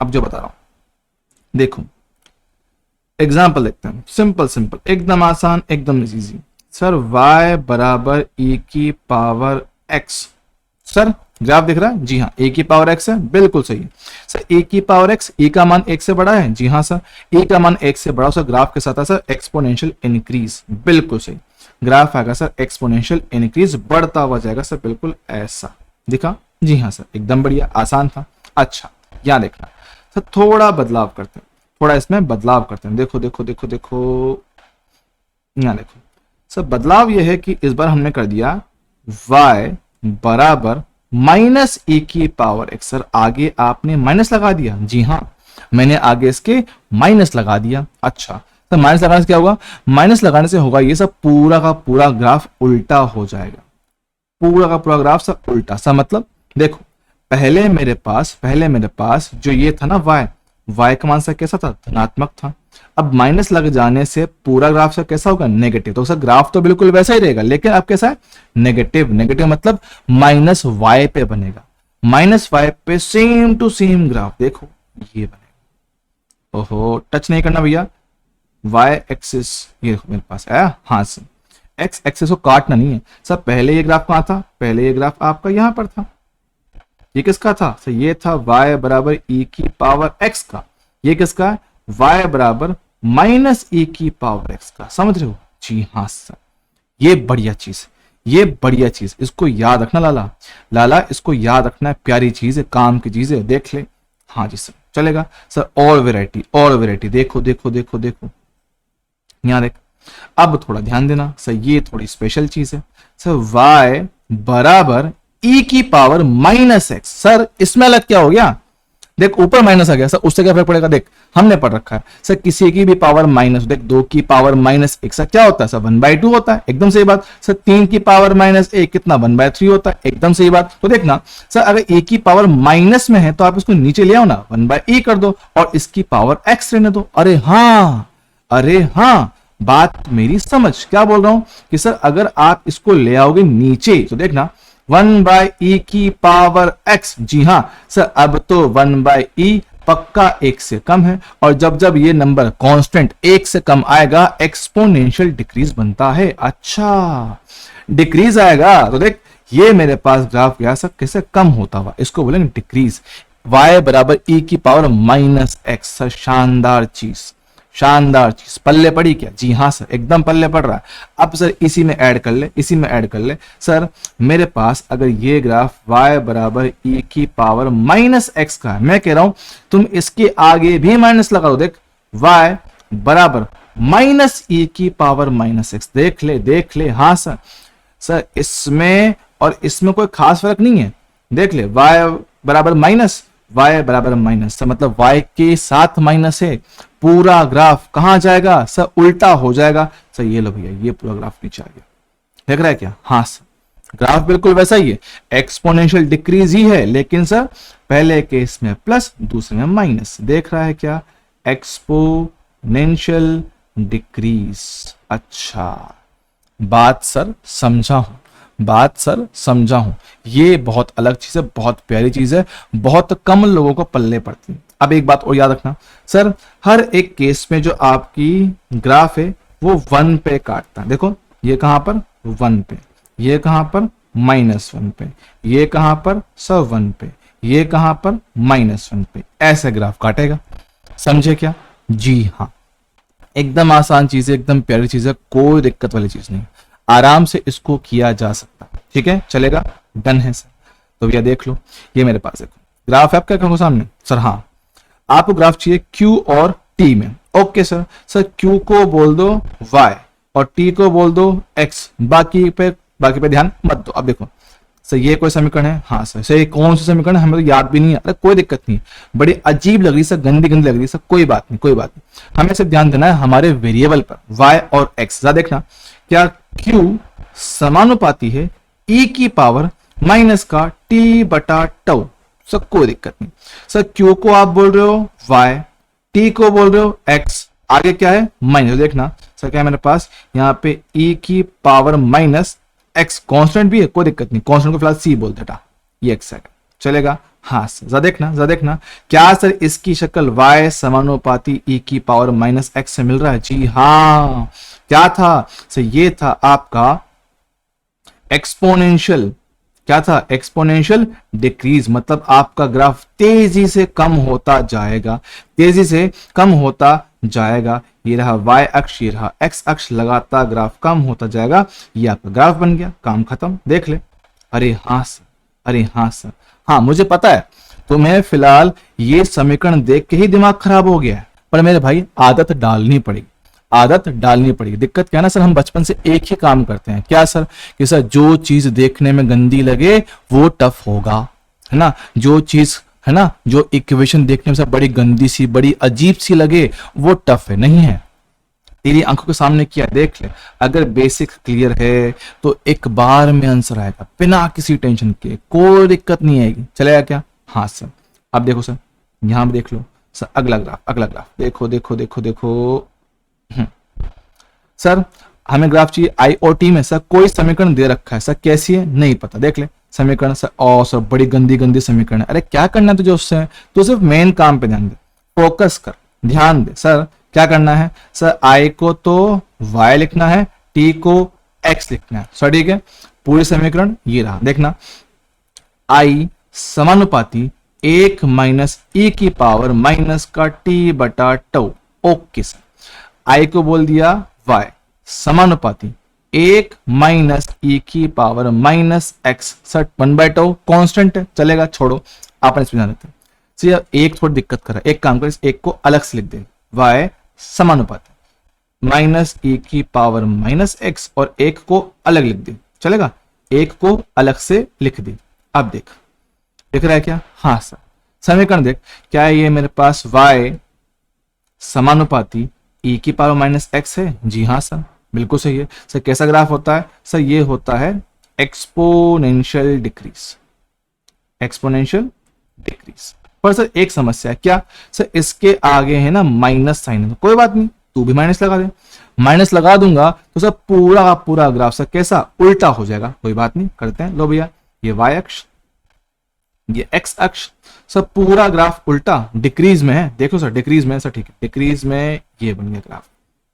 अब जो बता रहा हूं देखो, एग्जाम्पल देखते हैं, सिंपल एकदम आसान, एकदम इजी। सर y बराबर e की पावर x, सर ग्राफ दिख रहा है? जी हाँ, e की पावर x है, बिल्कुल सही है सर। e की पावर x, e का मान 1 से बड़ा है, जी हाँ सर, e का मान 1 से बड़ा, सर ग्राफ के साथ है सर एक्सपोनेंशियल इंक्रीज, बिल्कुल सही। ग्राफ आएगा सर एक्सपोनेंशियल इंक्रीज, बढ़ता हुआ जाएगा सर, बिल्कुल ऐसा दिखा, जी हाँ सर, एकदम बढ़िया, आसान था। अच्छा यहां देखना सर, थोड़ा बदलाव करते हैं, थोड़ा इसमें बदलाव करते हैं। देखो यहाँ देखो सर, बदलाव यह है कि इस बार हमने कर दिया y बराबर माइनस e की पावर x। सर आगे आपने माइनस लगा दिया, जी हाँ, मैंने आगे इसके माइनस लगा दिया। अच्छा तो माइनस लगाने से क्या होगा? माइनस लगाने से होगा ये सब पूरा का पूरा ग्राफ उल्टा हो जाएगा, पूरा का पूरा ग्राफ सब उल्टा। सा मतलब देखो, पहले मेरे पास जो ये था ना y का मान सर कैसा था? धनात्मक था। अब माइनस लग जाने से पूरा ग्राफ सर कैसा होगा? नेगेटिव। तो सर ग्राफ तो बिल्कुल वैसा ही रहेगा, लेकिन अब कैसा है? नेगेटिव मतलब माइनस y पे बनेगा, माइनस y पे सेम टू सेम ग्राफ देखो ये बनेगा। ओहो, टच नहीं करना भैया, y एक्सिस ये देखो मेरे पास आया, हाँ सर x एक्सिस को काटना नहीं है सर। पहले ये ग्राफ कहां था? पहले ये ग्राफ आपका यहां पर था। ये किसका था सर? ये था y बराबर e की पावर x का। ये किसका है? y बराबर माइनस e की पावर x का। समझ रहे हो? जी हाँ सर, ये बढ़िया चीज, इसको याद रखना लाला, इसको याद रखना है, प्यारी चीज है, काम की चीज है, देख ले। हाँ जी सर, चलेगा सर। और वेराइटी देखो यहां देख। अब थोड़ा ध्यान देना सर, ये थोड़ी स्पेशल चीज है सर। y बराबर e की पावर माइनस x। सर इसमें अलग क्या हो गया? देख ऊपर माइनस आ गया सर, उससे क्या फर्क पड़ेगा? देख हमने पढ़ रखा है सर, किसी की भी पावर माइनस, देख 2 की पावर माइनस 1 सर क्या होता है? सर 1/2 होता है, एकदम सही बात। सर 3 की पावर माइनस 1 कितना? 1/3 होता है, एकदम सही बात। तो देखना सर, अगर a की पावर माइनस में है तो आप इसको नीचे ले आओ ना, 1/e कर दो और इसकी पावर x रहने दो। अरे हाँ, बात मेरी समझ। क्या बोल रहा हूं कि सर अगर आप इसको ले आओगे नीचे तो देखना 1/e की पावर x, जी हाँ सर, अब तो 1/e पक्का 1 से कम है, और जब ये नंबर कांस्टेंट 1 से कम आएगा एक्सपोनेंशियल डिक्रीज बनता है। अच्छा डिक्रीज आएगा तो देख, ये मेरे पास ग्राफ गया सर कैसे कम होता हुआ, इसको बोलेंगे डिक्रीज। y बराबर e की पावर माइनस x। सर शानदार चीज, पल्ले पड़ी क्या? जी हाँ सर, एकदम पल्ले पड़ रहा है। अब सर इसी में ऐड कर ले सर, मेरे पास अगर ये ग्राफ y बराबर e की पावर माइनस x का है, मैं कह रहा हूं तुम इसके आगे भी माइनस लगा दो। देख y बराबर माइनस e की पावर माइनस x, देख ले। हाँ सर इसमें और इसमें कोई खास फर्क नहीं है। देख ले, y बराबर माइनस सर, मतलब y के साथ माइनस है, पूरा ग्राफ कहां जाएगा सर? उल्टा हो जाएगा सर। ये लो भैया, ये पूरा ग्राफ नीचे आ गया, देख रहा है क्या? हाँ सर, ग्राफ बिल्कुल वैसा ही है, एक्सपोनेंशियल डिक्रीज ही है, लेकिन सर पहले केस में प्लस, दूसरे में माइनस। देख रहा है क्या, एक्सपोनेंशियल डिक्रीज। अच्छा, बात सर समझा हूं, बात सर समझा हूं। ये बहुत अलग चीज है, बहुत प्यारी चीज है, बहुत कम लोगों को पल्ले पड़ती है। अब एक बात और याद रखना सर, हर एक केस में जो आपकी ग्राफ है वो 1 पे काटता है। देखो ये कहां पर 1 पे, ये कहां पर -1 पे, ये कहां पर सर 1 पे, ये कहां पर -1 पे, ऐसे ग्राफ काटेगा। समझे क्या? जी हाँ, एकदम आसान चीज है, एकदम प्यारी चीज है, कोई दिक्कत वाली चीज नहीं, आराम से इसको किया जा सकता। ठीक है, चलेगा, डन है सर। तो भैया देख लो, ये मेरे पास देखो ग्राफ है आपका सामने सर। हाँ, आपको ग्राफ चाहिए Q और T में। ओके सर, सर Q को बोल दो Y और T को बोल दो X, बाकी पे ध्यान मत दो। अब देखो सर, ये कोई समीकरण है? हाँ सर ये कौन सा समीकरण है, हमें तो याद भी नहीं है। कोई दिक्कत नहीं, बड़ी अजीब लग रही सर, गंदी गंदी लग रही सर, कोई बात नहीं, कोई बात नहीं। हमें सिर्फ ध्यान देना है हमारे वेरिएबल पर, y और x। जरा देखना, क्या q समानुपाती है e की पावर माइनस का t बटा टाउ? सर कोई दिक्कत नहीं सर, q को आप बोल रहे हो y, t को बोल रहे हो x, आगे क्या है माइनस। देखना सर, क्या है मेरे पास यहाँ पे e की पावर माइनस x, कांस्टेंट भी है, कोई दिक्कत नहीं, कांस्टेंट को फिलहाल c बोल देता, ये x है, चलेगा। हाँ सर, जरा देखना क्या सर इसकी शक्ल y समानुपाती e की पावर माइनस x से मिल रहा है? जी हाँ, क्या था सर, ये था आपका एक्सपोनेंशियल, क्या था एक्सपोनेंशियल डिक्रीज, मतलब आपका ग्राफ तेजी से कम होता जाएगा, तेजी से कम होता जाएगा। ये रहा y अक्ष, ये रहा x अक्ष, लगातार ग्राफ कम होता जाएगा। ये आपका ग्राफ बन गया, काम खत्म। देख ले, अरे हाँ सर, अरे हाँ सर, हाँ मुझे पता है तुम्हें फिलहाल ये समीकरण देख के ही दिमाग खराब हो गया है, पर मेरे भाई आदत डालनी पड़ेगी, आदत डालनी पड़ेगी। दिक्कत क्या है ना सर, हम बचपन से एक ही काम करते हैं, क्या सर, कि सर जो चीज देखने में गंदी लगे वो टफ होगा, है ना, जो चीज है ना, जो इक्वेशन देखने में सर बड़ी गंदी सी, बड़ी अजीब सी लगे वो टफ है, नहीं है। तेरी आंखों के सामने किया, देख ले, अगर बेसिक क्लियर है तो एक बार में आंसर आएगा बिना किसी टेंशन के, कोई दिक्कत नहीं आएगी। चलेगा क्या? हाँ सर। अब देखो सर, यहां भी देख लो सर, अगला ग्राफ देखो देखो देखो देखो। सर हमें ग्राफ चाहिए आई और टी में। सर कोई समीकरण दे रखा है सर, कैसी है नहीं पता, देख ले समीकरण सर, और सर बड़ी गंदी गंदी समीकरण है। अरे क्या करना है तुझे उससे, तो सिर्फ मेन काम पे ध्यान दे, फोकस कर, ध्यान दे। सर क्या करना है सर, आई को तो y लिखना है, t को x लिखना है सर, ठीक है। पूरी समीकरण ये रहा, देखना i समानुपाती 1 माइनस e की पावर माइनस का t बटा टाउ। ओके सर, i को बोल दिया y समानुपाती 1 माइनस e की power minus x, sir 1 by tau constant है, चलेगा, छोड़ो आपने इसमें ध्यान देते। एक थोड़ी दिक्कत कर रहा है, एक काम कर, इस एक को अलग से लिख दे, y समानुपाती माइनस e की पावर माइनस x, और एक को अलग लिख दे, चलेगा, एक को अलग से लिख दे। अब देख, दिख रहा है क्या? हाँ सर, समीकरण देख, क्या है ये मेरे पास y समानुपाती e की पावर माइनस x है? जी हाँ सर, बिल्कुल सही है सर। कैसा ग्राफ होता है सर? ये होता है एक्सपोनेंशियल डिक्रीज, एक्सपोनेंशियल डिक्रीज। पर सर एक समस्या है, क्या सर, इसके आगे है ना माइनस साइन है, तो कोई बात नहीं, तू भी माइनस लगा दे। माइनस लगा दूंगा तो सर पूरा का पूरा ग्राफ सर कैसा उल्टा हो जाएगा, कोई बात नहीं, करते हैं। लो भैया, ये y अक्ष, ये x अक्ष, सर पूरा ग्राफ उल्टा डिक्रीज में है, देखो सर डिक्रीज में है सर, ठीक है, डिक्रीज में ये बन गया ग्राफ,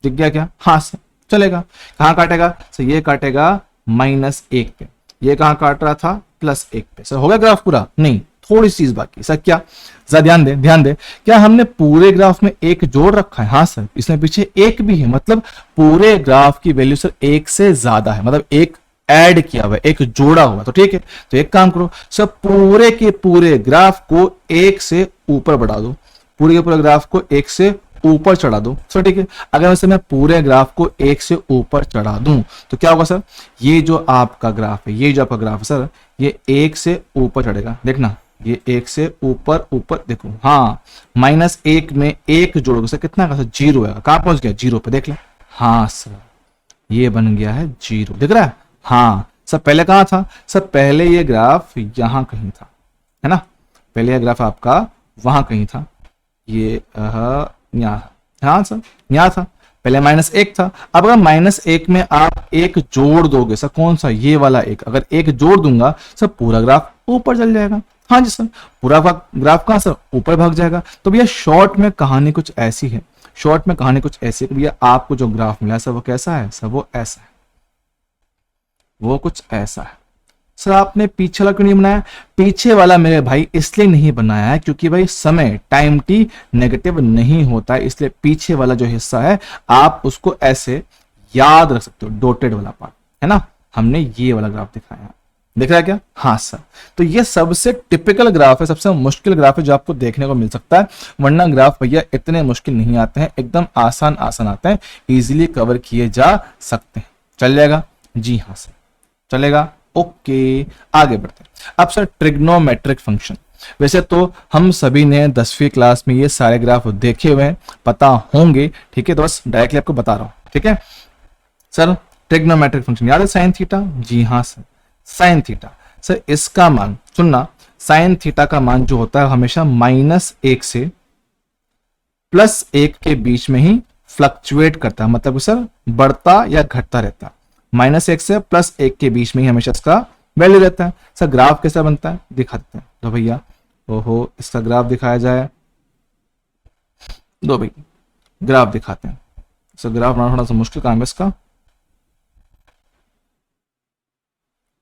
दिख गया क्या? हाँ सर, चलेगा। कहां काटेगा सर? ये काटेगा -1 पे, ये कहां काट रहा था? +1 पे। सर हो गया ग्राफ पूरा? नहीं, थोड़ी सी चीज बाकी सर। क्या? जरा ध्यान दे, क्या हमने पूरे ग्राफ में एक जोड़ रखा है? हाँ सर, इसमें पीछे एक भी है, मतलब पूरे ग्राफ की वैल्यू सर 1 से ज्यादा है, मतलब एक ऐड किया हुआ है, एक जोड़ा हुआ, तो ठीक है। तो एक काम करो सर, पूरे के पूरे ग्राफ को 1 से ऊपर बढ़ा दो, पूरे के पूरे ग्राफ को 1 से ऊपर चढ़ा दो सर, ठीक है। अगर वैसे मैं पूरे ग्राफ को 1 से ऊपर चढ़ा दूं तो क्या होगा सर? ये जो आपका ग्राफ है, ये जो आपका ग्राफ है सर, ये 1 से ऊपर चढ़ेगा, देखना, ये 1 से ऊपर ऊपर देखो, हाँ, -1 में 1 जोड़ोगे सर, कितना का सर? 0 है। कहां पहुंच गया? 0 पे, देख ले। हाँ सर, ये बन गया है 0, दिख रहा है? हाँ, सर पहले कहाँ था? सर पहले ये ग्राफ यहां कहीं था, है ना, पहले ये ग्राफ आपका वहां कहीं था, ये यहाँ था, हाँ सर यहाँ था, पहले -1 था। अब अगर -1 में आप एक जोड़ दोगे सर, कौन सा? ये वाला एक, अगर एक जोड़ दूंगा सर पूरा ग्राफ ऊपर चल जाएगा। हाँ जी सर, पूरा ग्राफ कहाँ सर? ऊपर भाग जाएगा। तो भैया शॉर्ट में कहानी कुछ ऐसी है, शॉर्ट में कहानी कुछ ऐसी है कि भैया आपको जो ग्राफ मिला सर वो कैसा है सर? वो ऐसा है, वो कुछ ऐसा है। सर आपने पीछे वाला क्यों नहीं बनाया? पीछे वाला मेरे भाई इसलिए नहीं बनाया है क्योंकि भाई समय टाइम टी नेगेटिव नहीं होता है, इसलिए पीछे वाला जो हिस्सा है आप उसको ऐसे याद रख सकते हो, डॉटेड वाला पार्ट, है ना। हमने ये वाला ग्राफ दिखाया, दिख रहा है क्या? हाँ सर। तो ये सबसे टिपिकल ग्राफ है, सबसे मुश्किल ग्राफ है जो आपको देखने को मिल सकता है, वरना ग्राफ भैया इतने मुश्किल नहीं आते हैं, एकदम आसान आसान आते हैं, इजीली कवर किए जा सकते हैं। चल जाएगा? जी हाँ सर चलेगा। ओके आगे बढ़ते हैं। अब सर ट्रिग्नोमेट्रिक फंक्शन, वैसे तो हम सभी ने 10वीं क्लास में ये सारे ग्राफ देखे हुए हैं, पता होंगे, ठीक है, तो बस डायरेक्टली आपको बता रहा हूं, ठीक है सर। ट्रिग्नोमेट्रिक फंक्शन याद है साइन थीटा? जी हाँ सर, साइन थीटा। सर इसका मान सुनना, साइन थीटा का मान जो होता है हमेशा -1 से +1 के बीच में ही फ्लक्चुएट करता है, मतलब सर बढ़ता या घटता रहता है। -1 से +1 के बीच में ही हमेशा इसका वैल्यू रहता है। सर ग्राफ कैसा बनता है दिखा देते हैं, तो भैया ओहो इसका ग्राफ दिखाया जाए, दो भाई ग्राफ दिखाते हैं। सर ग्राफ बनाना थोड़ा सा मुश्किल काम है इसका,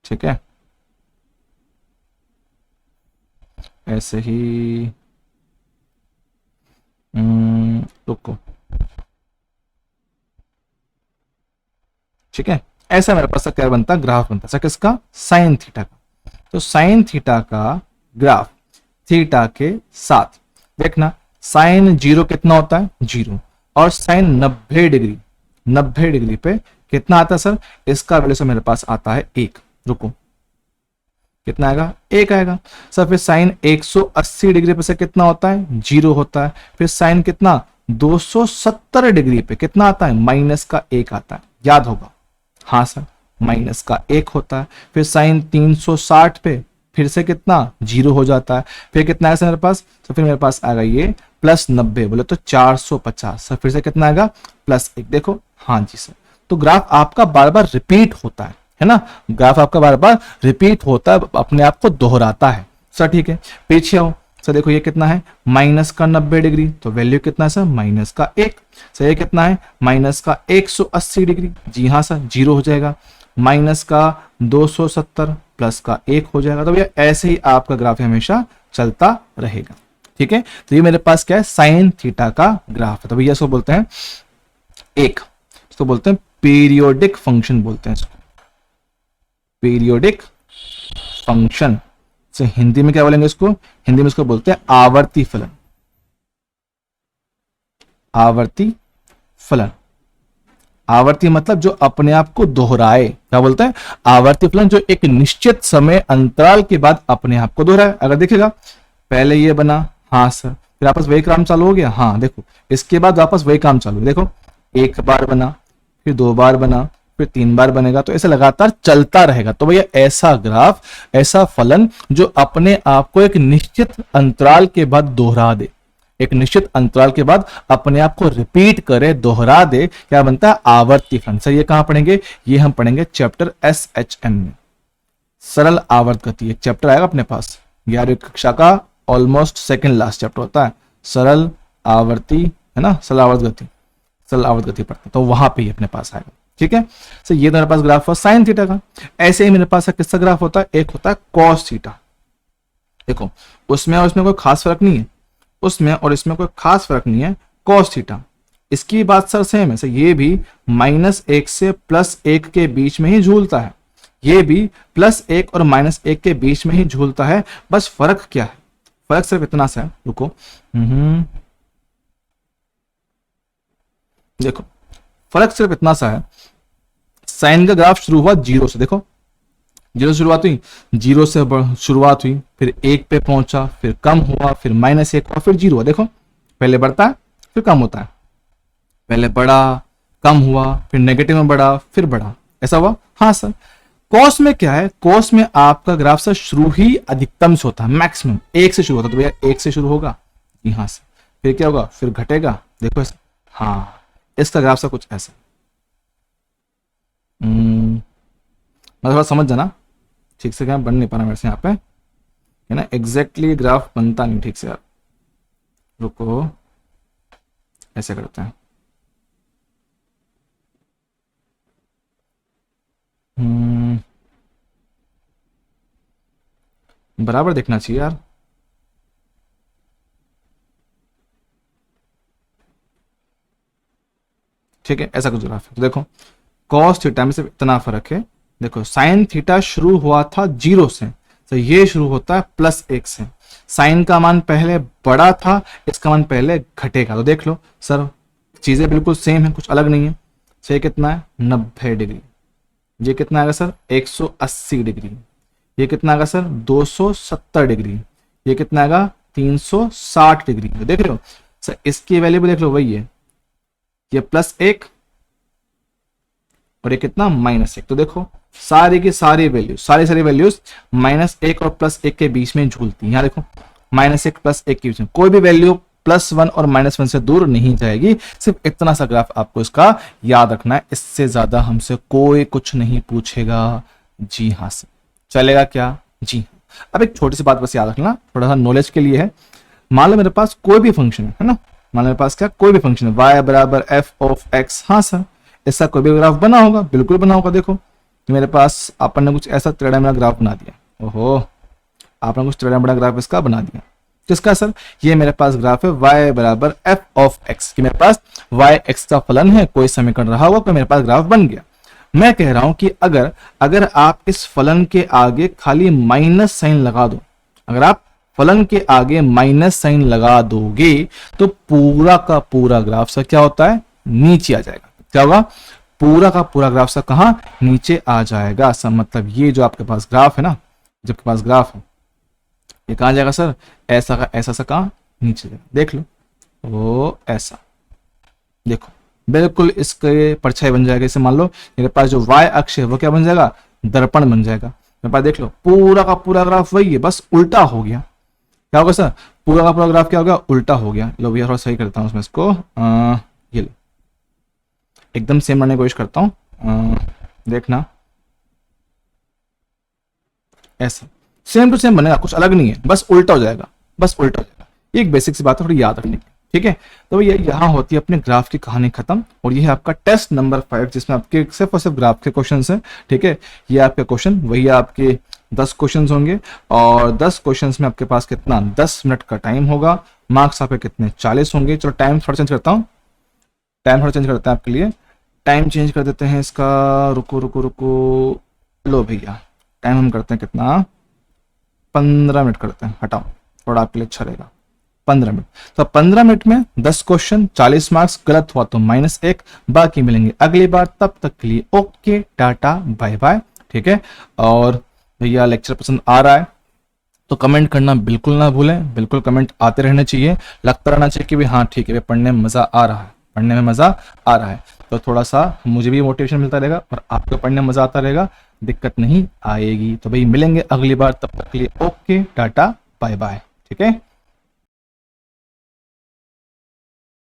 ठीक है, ऐसे ही रुको, ठीक है, ऐसा मेरे पास क्या बनता है? ग्राफ बनता है सर किसका? साइन थीटा का। तो साइन थीटा का ग्राफ थीटा के साथ देखना, साइन 0 कितना होता है? 0, और साइन 90 डिग्री पे कितना आता है सर? इसका वैल्यू से मेरे पास आता है 1। रुको कितना आएगा? 1 आएगा। सर फिर साइन 180 डिग्री पे से कितना होता है? 0 होता है। फिर साइन कितना? 270 डिग्री पे कितना आता है? -1 आता है, याद होगा। हाँ सर -1 होता है। फिर साइन 360 पे फिर से कितना? 0 हो जाता है। फिर कितना है मेरे पास? तो फिर मेरे पास आएगा ये +90, बोले तो 450। सर फिर से कितना आएगा? +1। देखो हाँ जी सर, तो ग्राफ आपका बार बार रिपीट होता है ना, ग्राफ आपका बार बार रिपीट होता है, अपने आप को दोहराता है। सर ठीक है, पीछे आओ सर, देखो ये कितना है? -90 डिग्री, तो वैल्यू कितना है सर? -1। सर ये कितना है? -180 डिग्री, जी हाँ सर 0 हो जाएगा। -270 +1 हो जाएगा। तो भैया ऐसे ही आपका ग्राफ हमेशा चलता रहेगा, ठीक है। तो ये मेरे पास क्या है? साइन थीटा का ग्राफ है। तो भैया इसको बोलते हैं इसको बोलते हैं पीरियोडिक फंक्शन बोलते हैं इसको, पीरियोडिक फंक्शन। से हिंदी में क्या बोलेंगे इसको? हिंदी में इसको बोलते हैं आवर्ती फलन, आवर्ती फलन। आवर्ती मतलब जो अपने आप को दोहराए, क्या बोलते हैं? आवर्ती फलन, जो एक निश्चित समय अंतराल के बाद अपने आप को दोहराए। अगर देखिएगा पहले ये बना, हाँ सर, फिर वापस वही काम चालू हो गया, हाँ देखो इसके बाद वापस वही काम चालू, देखो एक बार बना, फिर 2 बार बना, फिर 3 बार बनेगा, तो ऐसे लगातार चलता रहेगा। तो भैया ऐसा ग्राफ, ऐसा फलन जो अपने आप को एक निश्चित अंतराल के बाद दोहरा दे, एक निश्चित अंतराल के बाद अपने आप को रिपीट करे, दोहरा दे, क्या बनता है? आवर्ती फलन। सर ये कहां पढ़ेंगे? ये हम पढ़ेंगे चैप्टर SHM में, सरल आवर्त गति। एक चैप्टर आएगा अपने पास 11वीं कक्षा का, ऑलमोस्ट सेकंड लास्ट चैप्टर होता है, सरल आवर्ती, है ना, सरल आवर्त गति, सरल आवर्त गति पढ़ते, तो वहां पे ही अपने पास आएगा, ठीक है। सो ये मेरे पास ग्राफ है साइन थीटा का। ऐसे ही मेरे पास किसका ग्राफ होता है? एक होता है कॉस थीटा। देखो उसमें और इसमें कोई खास फर्क नहीं है, उसमें और इसमें कोई खास फर्क नहीं है। कॉस थीटा, इसकी बात सर सेम है। सर ये भी -1 से +1 के बीच में ही झूलता है, ये भी +1 और -1 के बीच में ही झूलता है। बस फर्क क्या है? फर्क सिर्फ इतना सा है, रुको देखो फर्क सिर्फ इतना सा है, साइन का ग्राफ शुरू हुआ 0 से, देखो 0 से शुरुआत हुई, 0 से शुरुआत हुई, फिर 1 पे पहुंचा, फिर कम हुआ, फिर -1 हुआ, फिर 0 हुआ। देखो पहले बढ़ता है फिर कम होता है, पहले बढ़ा, कम हुआ, फिर नेगेटिव में बढ़ा, फिर बढ़ा, ऐसा हुआ। हाँ सर, कॉस में क्या है, कॉस में आपका ग्राफ सर शुरू ही अधिकतम से होता है, मैक्सिमम एक से शुरू होता है, तो भैया एक से शुरू होगा यहां से, फिर क्या होगा, फिर घटेगा, देखो ऐसा, हाँ इसका ग्राफ सा कुछ ऐसा। मैं थोड़ा समझ जाना, ठीक से क्या बन नहीं पा रहा मेरे से यहाँ पे, है ना, एग्जैक्टली ग्राफ बनता नहीं ठीक से यार, रुको ऐसे करते हैं। बराबर देखना चाहिए यार, ठीक है, ऐसा कुछ ग्राफ है। तो देखो कॉस थीटा में सिर्फ इतना फर्क है, देखो साइन थीटा शुरू हुआ था 0 से, तो ये शुरू होता है +1 से, साइन का मान पहले बड़ा था, इसका मान पहले घटेगा, तो देख लो सर चीजें बिल्कुल सेम है, कुछ अलग नहीं है। तो ये कितना है 90 डिग्री, ये कितना आएगा सर 180 डिग्री, ये कितना आएगा सर 270 डिग्री, ये कितना आएगा 360 डिग्री। तो देख लो सर इसकी वैल्यू भी देख लो, वही है, ये +1 और ये कितना -1। तो देखो सारी की सारी वैल्यूज, सारी वैल्यूज -1 और +1 के बीच में झूलती है। यहाँ देखो -1 +1 के बीच में कोई भी वैल्यू +1 और -1 से दूर नहीं जाएगी। सिर्फ इतना सा ग्राफ आपको इसका याद रखना है, इससे ज्यादा हमसे कोई कुछ नहीं पूछेगा। जी हाँ सर, चलेगा क्या? जी। अब एक छोटी सी बात बस याद रखना, थोड़ा सा नॉलेज के लिए है। मान लो मेरे पास कोई भी फंक्शन है ना, मान लो मेरे पास क्या कोई भी फंक्शन है y बराबर f(x), हाँ सर ऐसा कोई भी ग्राफ बना होगा, बिल्कुल बना होगा। देखो मेरे पास अपन ने कुछ ऐसा टेढ़ा ग्राफ बना दिया, ओहो आपने कुछ टेढ़ा ग्राफ इसका बना दिया, किसका सर? ये मेरे पास ग्राफ है y बराबर f(x) कि मेरे पास y(x) का फलन है, कोई समीकरण रहा होगा, कोई मेरे पास ग्राफ बन गया। मैं कह रहा हूं कि अगर आप इस फलन के आगे खाली माइनस साइन लगा दो, अगर आप फलन के आगे माइनस साइन लगा दोगे तो पूरा का पूरा ग्राफ सर क्या होता है, नीचे आ जाएगा। क्या होगा? पूरा का पूरा ग्राफ सर कहां, नीचे आ जाएगा। सर मतलब ये जो आपके पास ग्राफ है ना, जो आपके पास ग्राफ है ये कहां जाएगा सर, ऐसा का ऐसा सा कहां, नीचे जाएगा। देख लो वो ऐसा, देखो बिल्कुल इसके परछाई बन जाएगा। इसे मान लो मेरे पास जो y अक्ष है वो क्या बन जाएगा, दर्पण बन जाएगा। मेरे पास देख लो पूरा का पूरा ग्राफ वही है, बस उल्टा हो गया। क्या होगा सर, पूरा का पूरा ग्राफ क्या हो गया, उल्टा हो गया। लो भैया थोड़ा सही करता हूँ उसमें इसको, ये लो एकदम सेम बनाने की कोशिश करता हूँ, देखना ऐसा सेम टू सेम बनेगा, कुछ अलग नहीं है, बस उल्टा हो जाएगा, बस उल्टा हो जाएगा। ये एक बेसिक सी बात है, थोड़ी याद रखने की, ठीक है। तो ये यहाँ होती है अपने ग्राफ की कहानी खत्म, और ये है आपका टेस्ट नंबर 5 जिसमें आपके सिर्फ और सिर्फ ग्राफ के क्वेश्चन हैं, ठीक है। ये आपके क्वेश्चन वही आपके 10 क्वेश्चन होंगे, और 10 क्वेश्चन में आपके पास कितना 10 मिनट का टाइम होगा। मार्क्स आपके कितने 40 होंगे। चलो टाइम थोड़ा चेंज करता हूँ, टाइम थोड़ा चेंज करते हैं आपके लिए, टाइम चेंज कर देते हैं इसका, रुको रुको रुको, लो भैया टाइम हम करते हैं कितना, 15 मिनट करते हैं, हटाओ थोड़ा आपके लिए अच्छा रहेगा, 15 मिनट। तो 15 मिनट में 10 क्वेश्चन 40 मार्क्स, गलत हुआ तो -1, बाकी मिलेंगे अगली बार। तब तक के लिए ओके टाटा बाय बाय, ठीक है। और भैया लेक्चर पसंद आ रहा है तो कमेंट करना बिल्कुल ना भूलें, बिल्कुल कमेंट आते रहने चाहिए, लगता रहना चाहिए कि भाई हाँ ठीक है पढ़ने में मजा आ रहा है, पढ़ने में मजा आ रहा है, तो थोड़ा सा मुझे भी मोटिवेशन मिलता रहेगा और आपको पढ़ने में मजा आता रहेगा, दिक्कत नहीं आएगी। तो भाई मिलेंगे अगली बार, तब तक के लिए ओके टाटा बाय बाय, ठीक है।